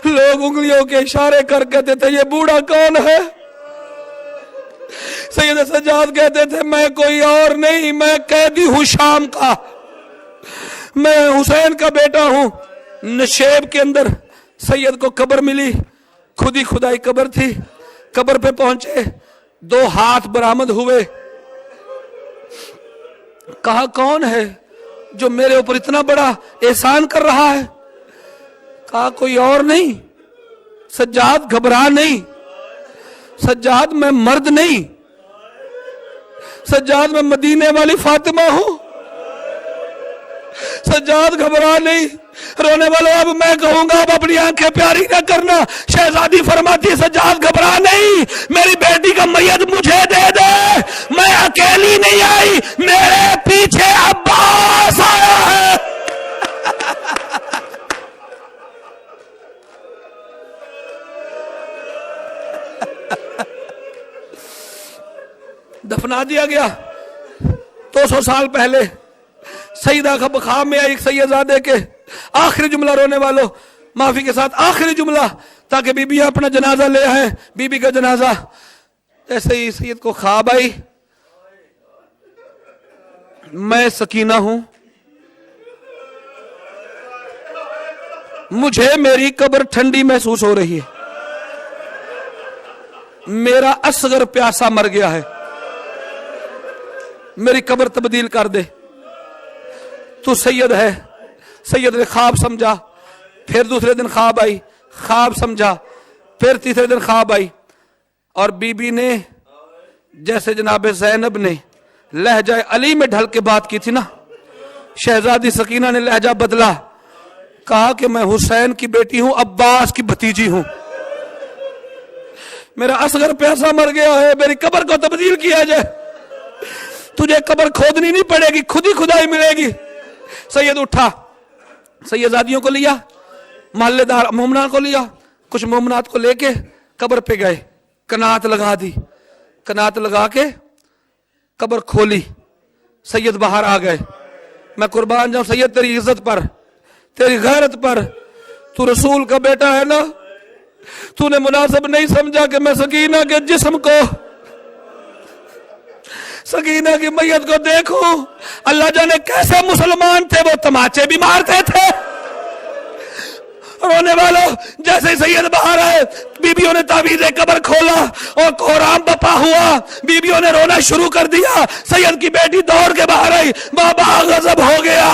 لوگ انگلیوں کے اشارے کر کہتے تھے یہ بوڑھا کون ہے؟ سید سجاد کہتے تھے میں کوئی اور نہیں، میں قیدی ہوں شام کا، میں حسین کا بیٹا ہوں۔ نشیب کے اندر سید کو قبر ملی، خودی خدائی قبر تھی۔ قبر پہ پہنچے، دو ہاتھ برآمد ہوئے۔ کہا کون ہے جو میرے اوپر اتنا بڑا احسان کر رہا ہے؟ کہا کوئی اور نہیں، سجاد گھبرا نہیں، سجاد میں مرد نہیں، سجاد میں مدینے والی فاطمہ ہوں، سجاد گھبرا نہیں۔ رونے والوں اب میں کہوں گا اب اپنی آنکھیں پیاری نہ کرنا۔ شہزادی فرماتی ہے سجاد گھبرا نہیں، میری بیٹی کا میت مجھے دے دے، میں اکیلی نہیں آئی، میرے پیچھے عباس آیا ہے۔ دفنا دیا گیا۔ 200 سال پہلے سیدہ کا بخام میں ایک سیدزادے کے آخری جملہ، رونے والوں معافی کے ساتھ آخری جملہ تاکہ بی بی اپنا جنازہ لے آئیں۔ بی بی کا جنازہ ایسے ہی سید کو خواب آئی، میں سکینہ ہوں، مجھے میری قبر ٹھنڈی محسوس ہو رہی ہے، میرا اصغر پیاسا مر گیا ہے، میری قبر تبدیل کر دے، تو سید ہے۔ سید نے خواب سمجھا، پھر دوسرے دن خواب آئی، خواب سمجھا، پھر تیسرے دن خواب آئی، اور بی بی نے جیسے جناب زینب نے لہجہ علی میں ڈھل کے بات کی تھی نا، شہزادی سکینہ نے لہجہ بدلا، کہا کہ میں حسین کی بیٹی ہوں، عباس کی بھتیجی ہوں، میرا اصغر پیاسا مر گیا ہے، میری قبر کو تبدیل کیا جائے، تجھے قبر کھودنی نہیں پڑے گی، خود ہی کھدائی ملے گی۔ سید اٹھا، سیدزادیوں کو لیا، محلے دار مومنات کو لیا، کچھ مومنات کو لے کے قبر پہ گئے، کنات لگا دی، کنات لگا کے قبر کھولی، سید باہر آ گئے۔ میں قربان جاؤں سید تیری عزت پر، تیری غیرت پر، تو رسول کا بیٹا ہے نا، تو نے مناسب نہیں سمجھا کہ میں سکینہ کے جسم کو، سکینہ کی میت کو دیکھوں۔ اللہ جانے کیسے مسلمان تھے وہ، تماچے بھی مارتے تھے۔ رونے والوں جیسے سید باہر آئے، بیبیوں نے تعویذ قبر کھولا اور کوہرام بپا ہوا، بیبیوں نے رونا شروع کر دیا۔ سید کی بیٹی دوڑ کے باہر آئی، بابا غضب ہو گیا،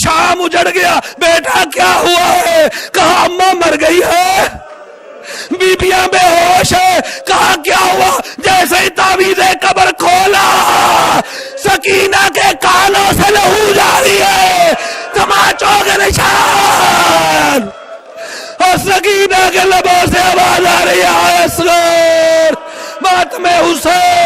شام اجڑ گیا، بیٹا کیا ہوا ہے؟ کہا اماں مر گئی ہے، بیبیاں بے ہوش ہے۔ کہا کیا ہوا؟ جیسے ہی تعویذ قبر کھولا، سکینہ کے کانوں سے لہو جاری ہے، تماچوں کے نشان، اور سکینہ کے لبوں سے آواز آ رہی ہے اصغر ماتم حسین۔